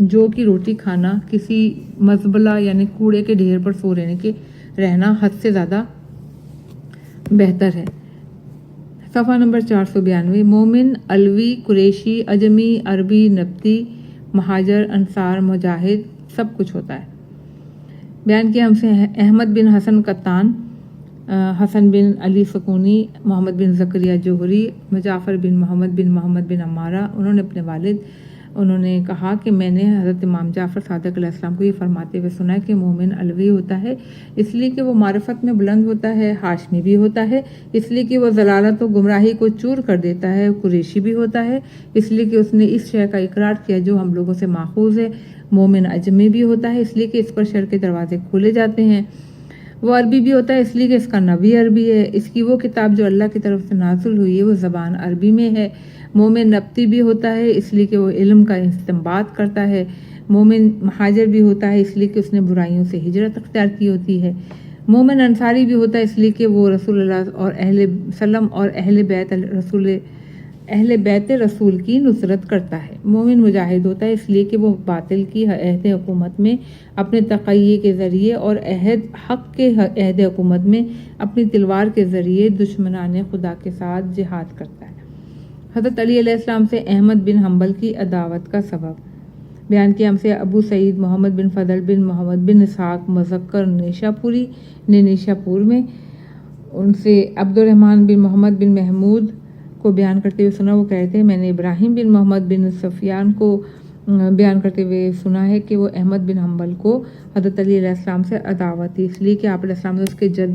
جو کی روٹی کھانا کسی مزبلہ یعنی کوڑے کے ڈھیر پر سو رہنا حد سے زیادہ بہتر ہے۔ صفحہ نمبر 492۔ مومن، علوی، قریشی، عجمی، عربی، نبطی، مہاجر، انصار، مجاہد سب کچھ ہوتا ہے۔ بیان کیا ہم سے احمد بن حسن قطان، حسن بن علی سکونی، محمد بن زکریا جوہری، جعفر بن محمد بن عمارہ، انہوں نے کہا کہ میں نے حضرت امام جعفر صادق علیہ السلام کو یہ فرماتے ہوئے سنا کہ مومن علوی ہوتا ہے اس لیے کہ وہ معرفت میں بلند ہوتا ہے، ہاشمی بھی ہوتا ہے اس لیے کہ وہ ضلالت و گمراہی کو چور کر دیتا ہے، قریشی بھی ہوتا ہے اس لیے کہ اس نے اس شے کا اقرار کیا جو ہم لوگوں سے ماخوذ ہے، مومن عجمی بھی ہوتا ہے اس لیے کہ اس پر شر کے دروازے کھولے جاتے ہیں، وہ عربی بھی ہوتا ہے اس لیے کہ اس کا نبی عربی ہے، اس کی وہ کتاب جو اللہ کی طرف سے نازل ہوئی ہے وہ زبان عربی میں ہے، مومن نبطی بھی ہوتا ہے اس لیے کہ وہ علم کا استنباط کرتا ہے، مومن مہاجر بھی ہوتا ہے اس لیے کہ اس نے برائیوں سے ہجرت اختیار کی ہوتی ہے، مومن انصاری بھی ہوتا ہے اس لیے کہ وہ رسول اللہ اور اہل وسلم اور اہل بیت رسول کی نصرت کرتا ہے، مومن مجاہد ہوتا ہے اس لیے کہ وہ باطل کی عہد حکومت میں اپنے تقیے کے ذریعے اور حق کے عہد حکومت میں اپنی تلوار کے ذریعے دشمنان خدا کے ساتھ جہاد کرتا ہے۔ حضرت علی علیہ السلام سے احمد بن حنبل کی عداوت کا سبب بیان کیا ہم سے ابو سعید محمد بن فضل بن محمد بن اسحاق مذکر نیشاپوری نے نیشاپور میں ان سے عبد الرحمن بن محمد بن محمود کو بیان کرتے ہوئے سنا، وہ کہتے ہیں میں نے ابراہیم بن محمد بن سفیان کو بیان کرتے ہوئے سنا ہے کہ وہ احمد بن حنبل کو حضرت علی علیہ السلام سے عداوت تھی اس لیے کہ آپ علیہ السلام نے اس کے جد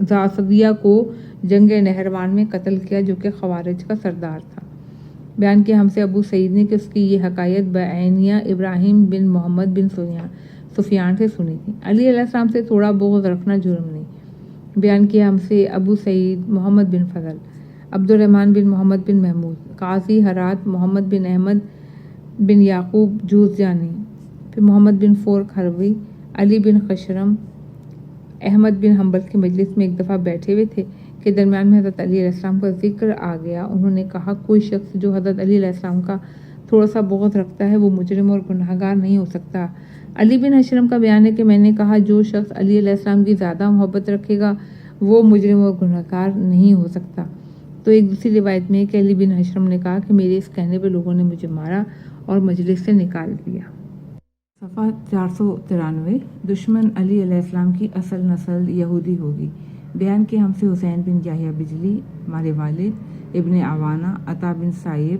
زاسدیہ کو جنگ نہروان میں قتل کیا جو کہ خوارج کا سردار تھا۔ بیان کیا ہم سے ابو سعید نے کہ اس کی یہ حکایت بعینیہ ابراہیم بن محمد بن سفیان سے سنی تھی۔ علی علیہ السلام سے تھوڑا بغض رکھنا جرم نہیں۔ بیان کیا ہم سے ابو سعید محمد بن فضل، عبد الرحمن بن محمد بن محمود، قاضی ہرات محمد بن احمد بن یعقوب جوزجانی، پھر محمد بن فورق ہروی، علی بن خشرم، احمد بن حنبل کی مجلس میں ایک دفعہ بیٹھے ہوئے تھے کہ درمیان میں حضرت علی علیہ السلام کا ذکر آ گیا، انہوں نے کہا کوئی شخص جو حضرت علی علیہ السلام کا تھوڑا سا بغض رکھتا ہے وہ مجرم اور گناہگار نہیں ہو سکتا۔ علی بن حشرم کا بیان ہے کہ میں نے کہا جو شخص علی علیہ السلام کی زیادہ محبت رکھے گا وہ مجرم اور گناہگار نہیں ہو سکتا۔ تو ایک دوسری روایت میں کہ علی بن حشرم نے کہا کہ میرے اس کہنے پہ لوگوں نے مجھے مارا اور مجلس سے نکال دیا۔ صفحہ 493۔ دشمن علی علیہ السلام کی اصل نسل یہودی ہوگی۔ بیان کہ ہم سے حسین بن یحییٰ بجلی ہمارے والد، ابن عوانہ عطا بن سائب،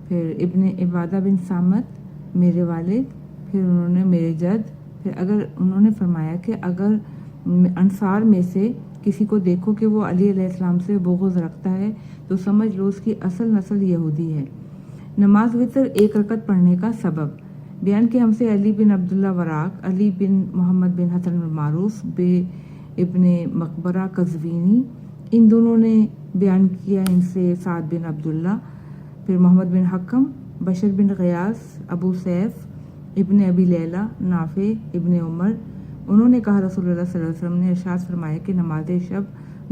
پھر ابن عبادہ بن سامت میرے والد، پھر انہوں نے میرے جد، پھر انہوں نے فرمایا کہ اگر انصار میں سے کسی کو دیکھو کہ وہ علی علیہ السلام سے بغض رکھتا ہے تو سمجھ لو اس کی اصل نسل یہودی ہے۔ نماز وتر 1 رکعت پڑھنے کا سبب بیان کہ ہم سے علی بن عبداللہ وراق، علی بن محمد بن حسن المعروف ابن مقبرہ قزوینی، ان دونوں نے بیان کیا ان سے سعد بن عبداللہ، پھر محمد بن حکم، بشر بن غیاث، ابو سیف ابن ابی لیلہ، نافع ابن عمر، انہوں نے کہا رسول اللہ صلی اللہ علیہ وسلم نے ارشاد فرمایا کہ نماز شب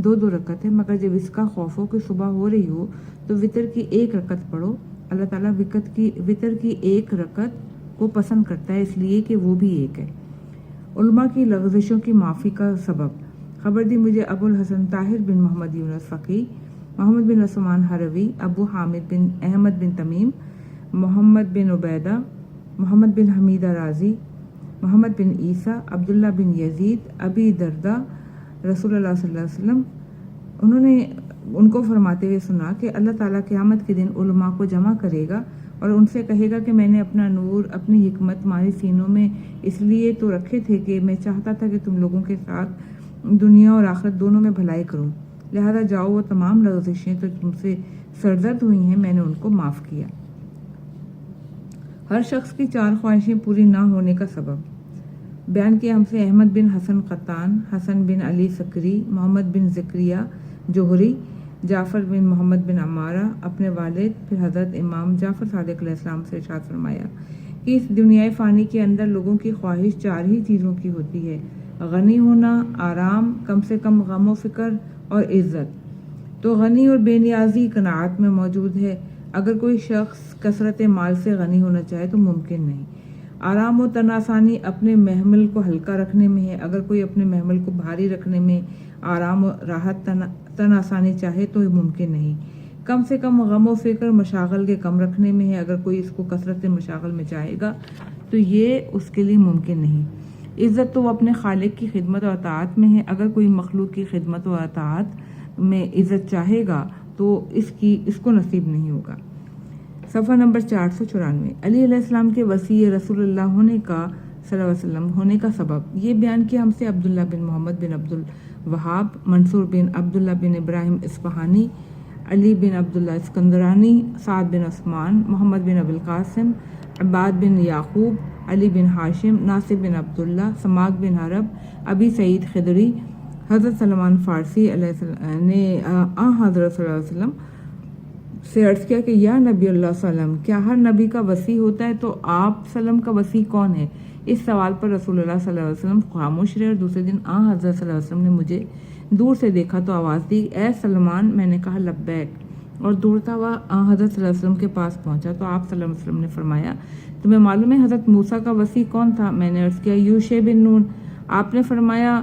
2 رکعت ہے مگر جب اس کا خوف ہو کہ صبح ہو رہی ہو تو وتر کی 1 رکعت پڑھو، اللہ تعالیٰ وتر کی 1 رکعت کو پسند کرتا ہے اس لیے کہ وہ بھی 1 ہے۔ علماء کی لغزشوں کی معافی کا سبب خبر دی مجھے ابو الحسن طاہر بن محمد یونس فقی، محمد بن عثمان ہروی، ابو حامد بن احمد بن تمیم، محمد بن عبیدہ، محمد بن حمیدہ رازی، محمد بن عیسیٰ، عبداللہ بن یزید، ابی دردہ، رسول اللہ صلی اللہ علیہ وسلم انہوں نے ان کو فرماتے ہوئے سنا کہ اللہ تعالیٰ قیامت کے دن علماء کو جمع کرے گا اور ان سے کہے گا کہ میں نے اپنا نور، اپنی حکمت تمہارے سینوں میں اس لیے تو رکھے تھے کہ میں چاہتا تھا کہ تم لوگوں کے ساتھ دنیا اور آخرت دونوں میں بھلائی کروں، لہذا جاؤ وہ تمام لغزشیں تو تم سے سرزد ہوئی ہیں میں نے ان کو معاف کیا۔ ہر شخص کی 4 خواہشیں پوری نہ ہونے کا سبب بیان کیا ہم سے احمد بن حسن قطان، حسن بن علی سکری، محمد بن ذکریہ جوہری، جعفر بن محمد بن عمارہ اپنے والد پھر حضرت امام جعفر صادق علیہ السلام سے ارشاد فرمایا کہ اس دنیا فانی کے اندر لوگوں کی خواہش 4 ہی چیزوں کی ہوتی ہے: غنی ہونا، آرام، کم سے کم غم و فکر اور عزت۔ تو غنی اور بے نیازی قناعت میں موجود ہے۔ اگر کوئی شخص کثرت مال سے غنی ہونا چاہے تو ممکن نہیں۔ آرام و تن آسانی اپنے محمل کو ہلکا رکھنے میں ہے۔ اگر کوئی اپنے محمل کو بھاری رکھنے میں آرام و راحت تن آسانی چاہے تو ممکن نہیں۔ کم سے کم غم و فکر مشاغل کے کم رکھنے میں ہے۔ اگر کوئی اس کو کثرت مشاغل میں چاہے گا تو یہ اس کے لیے ممکن نہیں۔ عزت تو وہ اپنے خالق کی خدمت و اطاعت میں ہے۔ اگر کوئی مخلوق کی خدمت و اطاعت میں عزت چاہے گا تو اس کو نصیب نہیں ہوگا۔ صفحہ نمبر 494۔ علی علیہ السلام کے وصی رسول اللہ ہونے کا صلی اللہ علیہ وسلم ہونے کا سبب یہ بیان کیا ہم سے عبداللہ بن محمد بن عبد الوہاب، منصور بن عبداللہ بن ابراہیم اصفہانی، علی بن عبداللہ اسکندرانی، سعد بن عثمان، محمد بن ابی القاسم، عباد بن یعقوب، علی بن ہاشم، ناصر بن عبداللہ، سماک بن عرب، ابی سعید خدری، حضرت سلمان فارسی نے حضرت صلی اللہ علیہ وسلم سے عرض کیا کہ یا نبی اللہ صلی اللہ علیہ وسلم، کیا ہر نبی کا وصی ہوتا ہے تو آپ سلم کا وصی کون ہے؟ اس سوال پر رسول اللہ صلی اللہ علیہ وسلم خاموش رہے اور دوسرے دن حضرت صلی اللہ علیہ وسلم نے مجھے دور سے دیکھا تو آواز دی، اے سلمان۔ میں نے کہا لبیک، اور دوڑتا ہوا حضرت صلی اللہ علیہ وسلم کے پاس پہنچا تو آپ صلی اللہ علیہ وسلم نے فرمایا، تمہیں معلوم ہے حضرت موسیٰ کا وصی کون تھا؟ میں نے عرض کیا یوشع بن نون۔ آپ نے فرمایا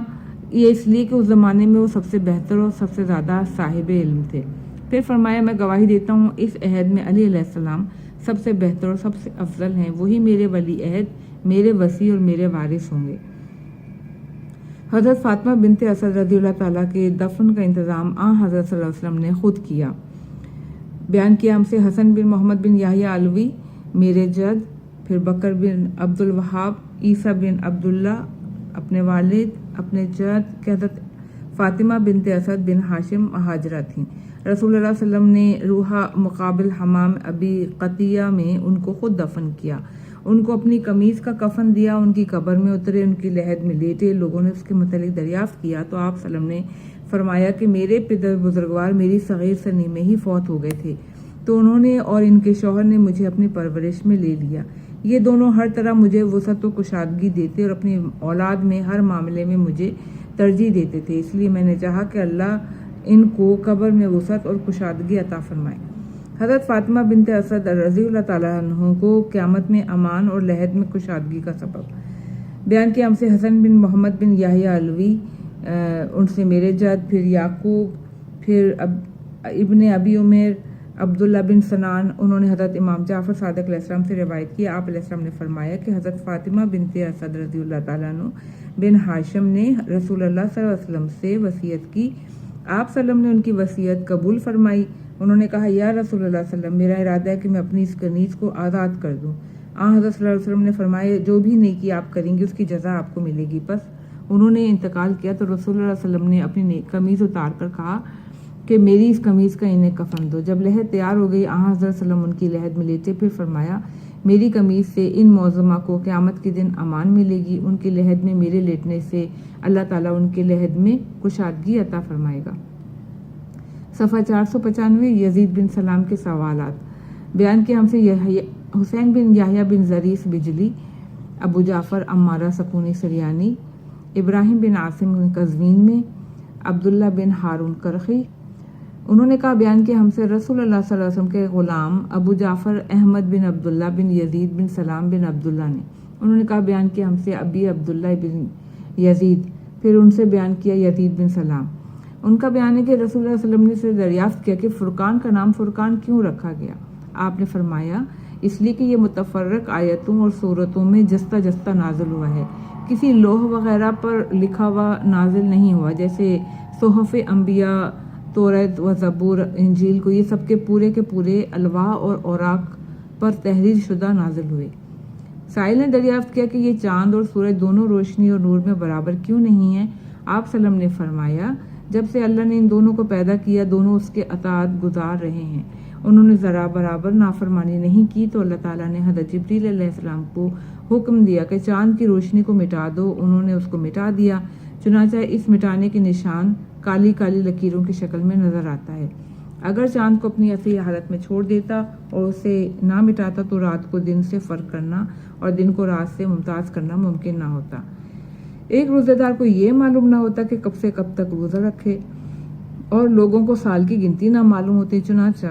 یہ اس لیے کہ اس زمانے میں وہ سب سے بہتر اور سب سے زیادہ صاحب علم تھے۔ پھر فرمایا میں گواہی دیتا ہوں اس عہد میں علی علیہ السلام سب سے بہتر اور سب سے افضل ہیں، وہی میرے ولی عہد، میرے وصی اور میرے وارث ہوں گے۔ حضرت فاطمہ بنت اسد رضی اللہ تعالیٰ کے دفن کا انتظام حضرت صلی اللہ علیہ وسلم نے خود کیا۔ بیان کیا ہم سے حسن بن محمد بن یحییٰ علوی، میرے جد، پھر بکر بن عبد الوہاب، عیسیٰ بن عبداللہ اپنے والد، اپنے جد کہ حضرت فاطمہ بنت اسد بن ہاشم مہاجرہ تھیں۔ رسول اللہ صلی اللہ علیہ وسلم نے روحہ مقابل حمام ابی قطیہ میں ان کو خود دفن کیا۔ ان کو اپنی قمیض کا کفن دیا، ان کی قبر میں اترے، ان کی لحد میں لیٹے۔ لوگوں نے اس کے متعلق دریافت کیا تو آپ صلی اللہ علیہ وسلم نے فرمایا کہ میرے پدر بزرگوار میری صغیر سنی میں ہی فوت ہو گئے تھے، تو انہوں نے اور ان کے شوہر نے مجھے اپنی پرورش میں لے لیا۔ یہ دونوں ہر طرح مجھے وسعت و کشادگی دیتے اور اپنی اولاد میں ہر معاملے میں مجھے ترجیح دیتے تھے، اس لیے میں نے چاہا کہ اللہ ان کو قبر میں وسعت اور کشادگی عطا فرمائے۔ حضرت فاطمہ بنت اسد رضی اللہ تعالیٰ عنہ کو قیامت میں امان اور لحد میں کشادگی کا سبب بیان کیا ہم سے حسن بن محمد بن یحییٰ علوی، ان سے میرے جد، پھر یعقوب، پھر ابن ابی عمیر، عبداللہ بن سنان، انہوں نے حضرت امام جعفر صادق علیہ السلام سے روایت کی، آپ علیہ السلام نے فرمایا کہ حضرت فاطمہ بنت اسد رضی اللہ تعالیٰ عنہ بن ہاشم نے رسول اللہ صلی اللہ علیہ وسلم سے وصیت کی۔ آپ صلی اللہ علیہ وسلم نے ان کی وصیت قبول فرمائی۔ انہوں نے کہا یا رسول اللہ صلی اللہ علیہ وسلم، میرا ارادہ ہے کہ میں اپنی اس کنیز کو آزاد کر دوں۔ حضرت صلی اللہ علیہ وسلم نے فرمایا جو بھی نیکی آپ کریں گے اس کی جزا آپ کو ملے گی۔ پس انہوں نے انتقال کیا تو رسول اللہ صلی اللہ علیہ وسلم نے اپنی قمیض اتار کر کہا کہ میری اس قمیض کا انہیں کفن دو۔ جب لحد تیار ہو گئی حضرت صلی اللہ علیہ وسلم ان کی لحد میں لیٹے، پھر فرمایا میری قمیض سے ان معظمہ کو قیامت کے دن امان ملے گی، ان کی لحد میں میرے لیٹنے سے اللہ تعالیٰ ان کے لحد میں کشادگی عطا فرمائے گا۔ صفحہ 495۔ یزید بن سلام کے سوالات بیان کیا ہم سے حسین بن یحییٰ بن زریس بجلی، ابو جعفر عمارہ سکونی سریانی، ابراہیم بن عاصم قزوین میں، عبداللہ بن ہارون کرخی، انہوں نے کہا بیان کیا ہم سے رسول اللہ صلی اللہ علیہ وسلم کے غلام ابو جعفر احمد بن عبداللہ بن یزید بن سلام بن عبداللہ نے، انہوں نے کہا بیان کیا ہم سے ابی عبداللہ بن یزید، پھر ان سے بیان کیا یزید بن سلام۔ ان کا بیان ہے کہ رسول اللہ صلی اللہ علیہ وسلم نے سے دریافت کیا کہ فرقان کا نام فرقان کیوں رکھا گیا؟ آپ نے فرمایا اس لیے کہ یہ متفرق آیتوں اور صورتوں میں جستہ جستہ نازل ہوا ہے، کسی لوح وغیرہ پر لکھا ہوا نازل نہیں ہوا، جیسے صحف انبیاء، توریت و زبور، انجیل کو یہ سب کے پورے الواح اور اوراق پر تحریر شدہ نازل ہوئے۔ سائل نے دریافت کیا کہ یہ چاند اور سورج دونوں روشنی اور نور میں برابر کیوں نہیں ہیں؟ آپ صلی اللہ علیہ وسلم نے فرمایا جب سے اللہ نے ان دونوں کو پیدا کیا دونوں اس کے اطاعت گزار رہے ہیں، انہوں نے ذرا برابر نافرمانی نہیں کی تو اللہ تعالیٰ نے حضرت جبریل علیہ السلام کو حکم دیا کہ چاند کی روشنی کو مٹا دو، انہوں نے اس کو مٹا دیا، چنانچہ اس مٹانے کے نشان کالی کالی لکیروں کی شکل میں نظر آتا ہے۔ اگر چاند کو اپنی اصلی حالت میں چھوڑ دیتا اور اسے نہ مٹاتا تو رات کو دن سے فرق کرنا اور دن کو رات سے ممتاز کرنا ممکن نہ ہوتا۔ ایک روزہ دار کو یہ معلوم نہ ہوتا کہ کب سے کب تک روزہ رکھے، اور لوگوں کو سال کی گنتی نہ معلوم ہوتی۔ چنانچہ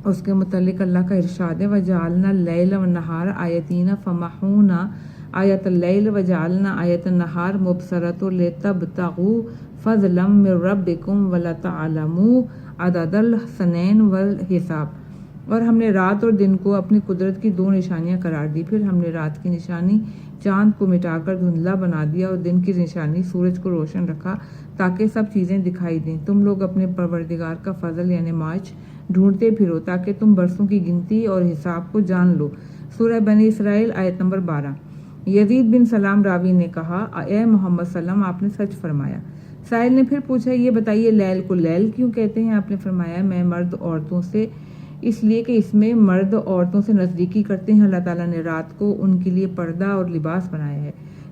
اس کے متعلق اللہ کا ارشاد ہے وَجَعَلْنَا اللَّيْلَ وَالنَّهَارَ آیَتَيْنِ فَمَحَوْنَا آیَةَ اللَّيْلِ وَجَعَلْنَا آیَةَ النَّهَارِ مُبْصِرَةً لِتَبْتَغُوا فَضْلًا مِّن رَّبِّكُمْ وَلِتَعْلَمُوا عَدَدَ السِّنِينَ وَالْحِسَابَ، اور ہم نے رات اور دن کو اپنی قدرت کی دو نشانیاں قرار دی، پھر ہم نے رات کی نشانی چاند کو مٹا کر دھندلا بنا دیا اور دن کی نشانی سورج کو روشن رکھا تاکہ سب چیزیں دکھائی دیں۔ تم لوگ اپنے پروردگار کا فضل یعنی معاش ڈھونڈتے پھرو تاکہ تم برسوں کی گنتی اور حساب کو جان لو۔ سورہ بنی اسرائیل آیت نمبر 12۔ یزید بن سلام راوی نے کہا اے محمد صلی اللہ علیہ وسلم آپ نے سچ فرمایا۔ سائل نے پھر پوچھا یہ بتائیے لیل کو لیل کیوں کہتے ہیں؟ آپ نے فرمایا میں مرد عورتوں سے اس لیے کہ اس میں مرد عورتوں سے نزدیکی کرتے ہیں۔ اللہ تعالیٰ نے رات کو ان کے لیے پردہ اور لباس بنایا ہے۔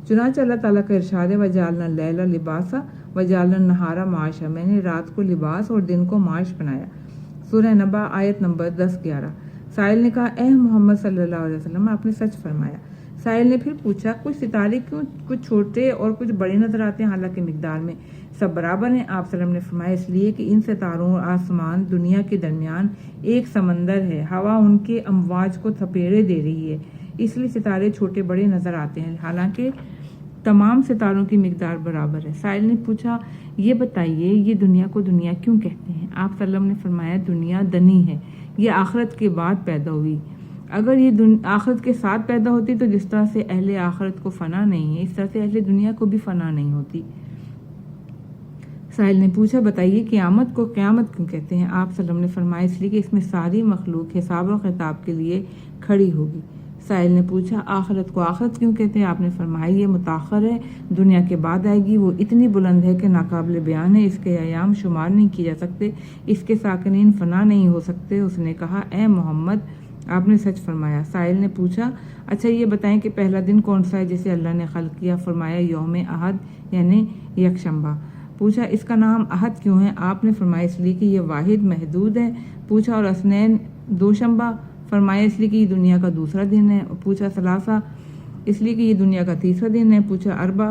چنانچہ اللہ تعالیٰ کا ارشاد ہے وَجَعَلْنَا اللَّيْلَ لِبَاسًا وَجَعَلْنَا النَّهَارَ مَعَاشًا، میں نے رات کو لباس اور دن کو معاش بنایا۔ سورہ نبا آیت نمبر 10-11۔ سائل نے کہا اے محمد صلی اللہ علیہ وسلم آپ نے سچ فرمایا۔ سائل نے پھر پوچھا کچھ ستارے کیوں کچھ چھوٹے اور کچھ بڑے نظر آتے ہیں حالانکہ مقدار میں سب برابر ہیں؟ آپ صلی اللہ علیہ وسلم نے فرمایا اس لیے کہ ان ستاروں اور آسمان دنیا کے درمیان ایک سمندر ہے، ہوا ان کے امواج کو تھپیڑے دے رہی ہے، اس لیے ستارے چھوٹے بڑے نظر آتے ہیں حالانکہ تمام ستاروں کی مقدار برابر ہے۔ سائل نے پوچھا یہ بتائیے یہ دنیا کو دنیا کیوں کہتے ہیں؟ آپ صلی اللہ علیہ وسلم نے فرمایا دنیا دنی ہے، یہ آخرت کے بعد پیدا ہوئی، اگر یہ آخرت کے ساتھ پیدا ہوتی تو جس طرح سے اہل آخرت کو فنا نہیں ہے اس طرح سے اہل دنیا کو بھی فنا نہیں ہوتی۔ سائل نے پوچھا بتائیے قیامت کو قیامت کیوں کہتے ہیں؟ آپ صلی اللہ علیہ وسلم نے فرمایا اس لیے کہ اس میں ساری مخلوق حساب و خطاب کے لیے کھڑی ہوگی۔ سائل نے پوچھا آخرت کو آخرت کیوں کہتے ہیں؟ آپ نے فرمایا یہ متاخر ہے، دنیا کے بعد آئے گی، وہ اتنی بلند ہے کہ ناقابل بیان ہے، اس کے ایام شمار نہیں کیے جا سکتے، اس کے ساکنین فنا نہیں ہو سکتے۔ اس نے کہا اے محمد آپ نے سچ فرمایا۔ سائل نے پوچھا اچھا یہ بتائیں کہ پہلا دن کون سا ہے جسے اللہ نے خلق کیا؟ فرمایا یوم احد یعنی یکشنبہ۔ پوچھا اس کا نام احد کیوں ہے؟ آپ نے فرمایا اس لیے کہ یہ واحد محدود ہے۔ پوچھا اور اثنین دوشنبہ؟ فرمایا اس لیے کہ یہ دنیا کا دوسرا دن ہے۔ پوچھا ثلاثہ؟ اس لیے کہ یہ دنیا کا تیسرا دن ہے۔ پوچھا اربع؟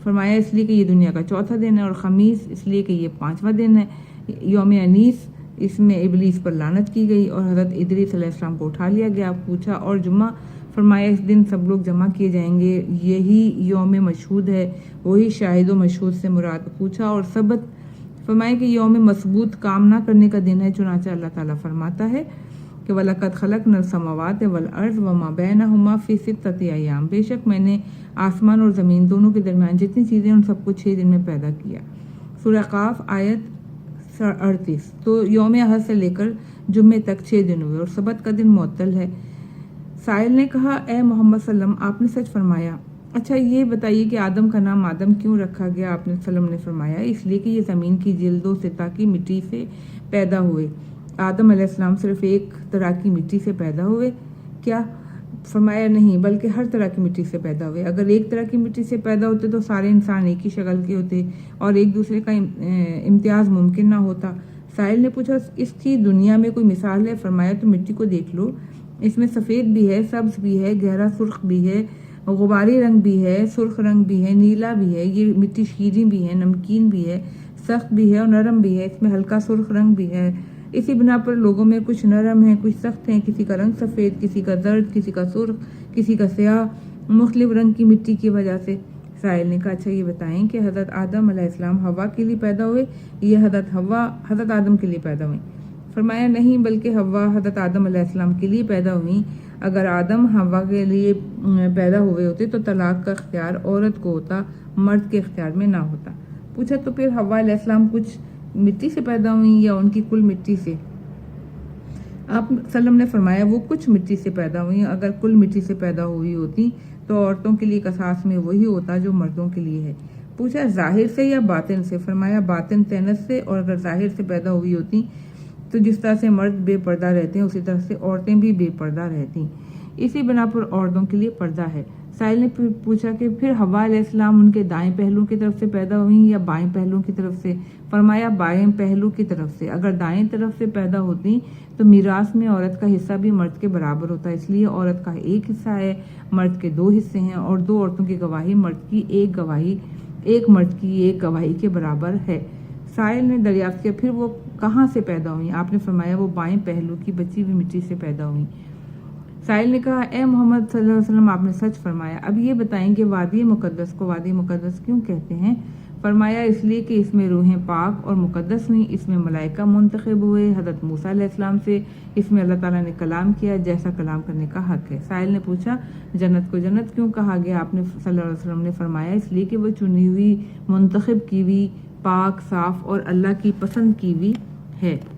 فرمایا اس لیے کہ یہ دنیا کا چوتھا دن ہے۔ اور خمیس اس لیے کہ یہ پانچواں دن ہے۔ یوم انیس اس میں ابلیس پر لعنت کی گئی اور حضرت ادریس علیہ السلام کو اٹھا لیا گیا۔ پوچھا اور جمعہ؟ فرمایا اس دن سب لوگ جمع کیے جائیں گے، یہی یوم مشہود ہے، وہی شاہد و مشہود سے مراد۔ پوچھا اور سبت؟ فرمایا کہ یوم مثبوت کام نہ کرنے کا دن ہے۔ چنانچہ اللہ تعالیٰ فرماتا ہے کہ وَلَقَدْ خَلَقْنَا السَّمَاوَاتِ وَالْأَرْضَ وَمَا بَيْنَهُمَا فِي سِتَّةِ أَيَّامٍ، بے شک میں نے آسمان اور زمین دونوں کے درمیان جتنی چیزیں ان سب کو 6 دن میں پیدا کیا۔ سورہ قاف آیت 38۔ تو یوم احد سے لے کر جمعے تک 6 دن ہوئے اور سبت کا دن معطل ہے۔ سائل نے کہا اے محمد صلی اللہ علیہ وسلم آپ نے سچ فرمایا۔ اچھا یہ بتائیے کہ آدم کا نام آدم کیوں رکھا گیا؟ آپ نے صلی اللہ علیہ وسلم نے فرمایا اس لیے کہ یہ زمین کی جلد و سطح کی مٹی سے پیدا ہوئے۔ آدم علیہ السلام صرف ایک طرح کی مٹی سے پیدا ہوئے کیا؟ فرمایا نہیں بلکہ ہر طرح کی مٹی سے پیدا ہوئے۔ اگر ایک طرح کی مٹی سے پیدا ہوتے تو سارے انسان ایک ہی شکل کے ہوتے اور ایک دوسرے کا امتیاز ممکن نہ ہوتا۔ سائل نے پوچھا اس کی دنیا میں کوئی مثال ہے؟ فرمایا تو مٹی کو دیکھ لو، اس میں سفید بھی ہے، سبز بھی ہے، گہرا سرخ بھی ہے، غباری رنگ بھی ہے، سرخ رنگ بھی ہے، نیلا بھی ہے۔ یہ مٹی شیریں بھی ہے، نمکین بھی ہے، سخت بھی ہے اور نرم بھی ہے، اس میں ہلکا سرخ رنگ بھی ہے۔ اسی بنا پر لوگوں میں کچھ نرم ہیں کچھ سخت ہیں، کسی کا رنگ سفید، کسی کا زرد، کسی کا سرخ، کسی کا سیاہ، مختلف رنگ کی مٹی کی وجہ سے۔ سائل نے کہا اچھا یہ بتائیں کہ حضرت آدم علیہ السلام ہوا کے لیے پیدا ہوئے یا حضرت ہوا حضرت آدم کے لیے پیدا ہوئی؟ فرمایا نہیں بلکہ ہوا حضرت آدم علیہ السلام کے لیے پیدا ہوئی۔ اگر آدم ہوا کے لیے پیدا ہوئے ہوتے تو طلاق کا اختیار عورت کو ہوتا، مرد کے اختیار میں نہ ہوتا۔ پوچھا تو پھر ہوا علیہ السلام کچھ مٹی سے پیدا ہوئی یا ان کی کل مٹی سے؟ آپ صلی اللہ علیہ وسلم نے فرمایا وہ کچھ مٹی سے پیدا ہوئی، اگر کل مٹی سے پیدا ہوئی ہوتی تو عورتوں کے لیے قصاص میں وہی ہوتا جو مردوں کے لیے ہے۔ پوچھا ظاہر سے یا باطن سے؟ فرمایا باطن طینت سے، اور اگر ظاہر سے پیدا ہوئی ہوتی تو جس طرح سے مرد بے پردہ رہتے ہیں اسی طرح سے عورتیں بھی بے پردہ رہتی۔ اسی بنا پر عورتوں کے لیے پردہ ہے۔ سائل نے پھر پوچھا کہ پھر حوا علیہ السلام ان کے دائیں پہلو کی طرف سے پیدا ہوئی یا بائیں پہلو کی طرف سے؟ فرمایا بائیں پہلو کی طرف سے۔ اگر دائیں طرف سے پیدا ہوتی تو میراث میں عورت کا حصہ بھی مرد کے برابر ہوتا، اس لیے عورت کا ایک حصہ ہے، مرد کے 2 حصے ہیں، اور 2 عورتوں کی گواہی ایک مرد کی ایک گواہی کے برابر ہے۔ سائل نے دریافت کیا پھر وہ کہاں سے پیدا ہوئی؟ آپ نے فرمایا وہ بائیں پہلو کی بچی ہوئی مٹی سے پیدا ہوئی۔ سائل نے کہا اے محمد صلی اللہ علیہ وسلم آپ نے سچ فرمایا، اب یہ بتائیں کہ وادی مقدس کو وادی مقدس کیوں کہتے ہیں؟ فرمایا اس لیے کہ اس میں روحیں پاک اور مقدس ہوئیں، اس میں ملائکہ منتخب ہوئے حضرت موسیٰ علیہ السلام سے، اس میں اللہ تعالیٰ نے کلام کیا جیسا کلام کرنے کا حق ہے۔ سائل نے پوچھا جنت کو جنت کیوں کہا گیا؟ آپ نے صلی اللہ علیہ وسلم نے فرمایا اس لیے کہ وہ چنی ہوئی، منتخب کی ہوئی، پاک، صاف اور اللہ کی پسند کی ہوئی ہے۔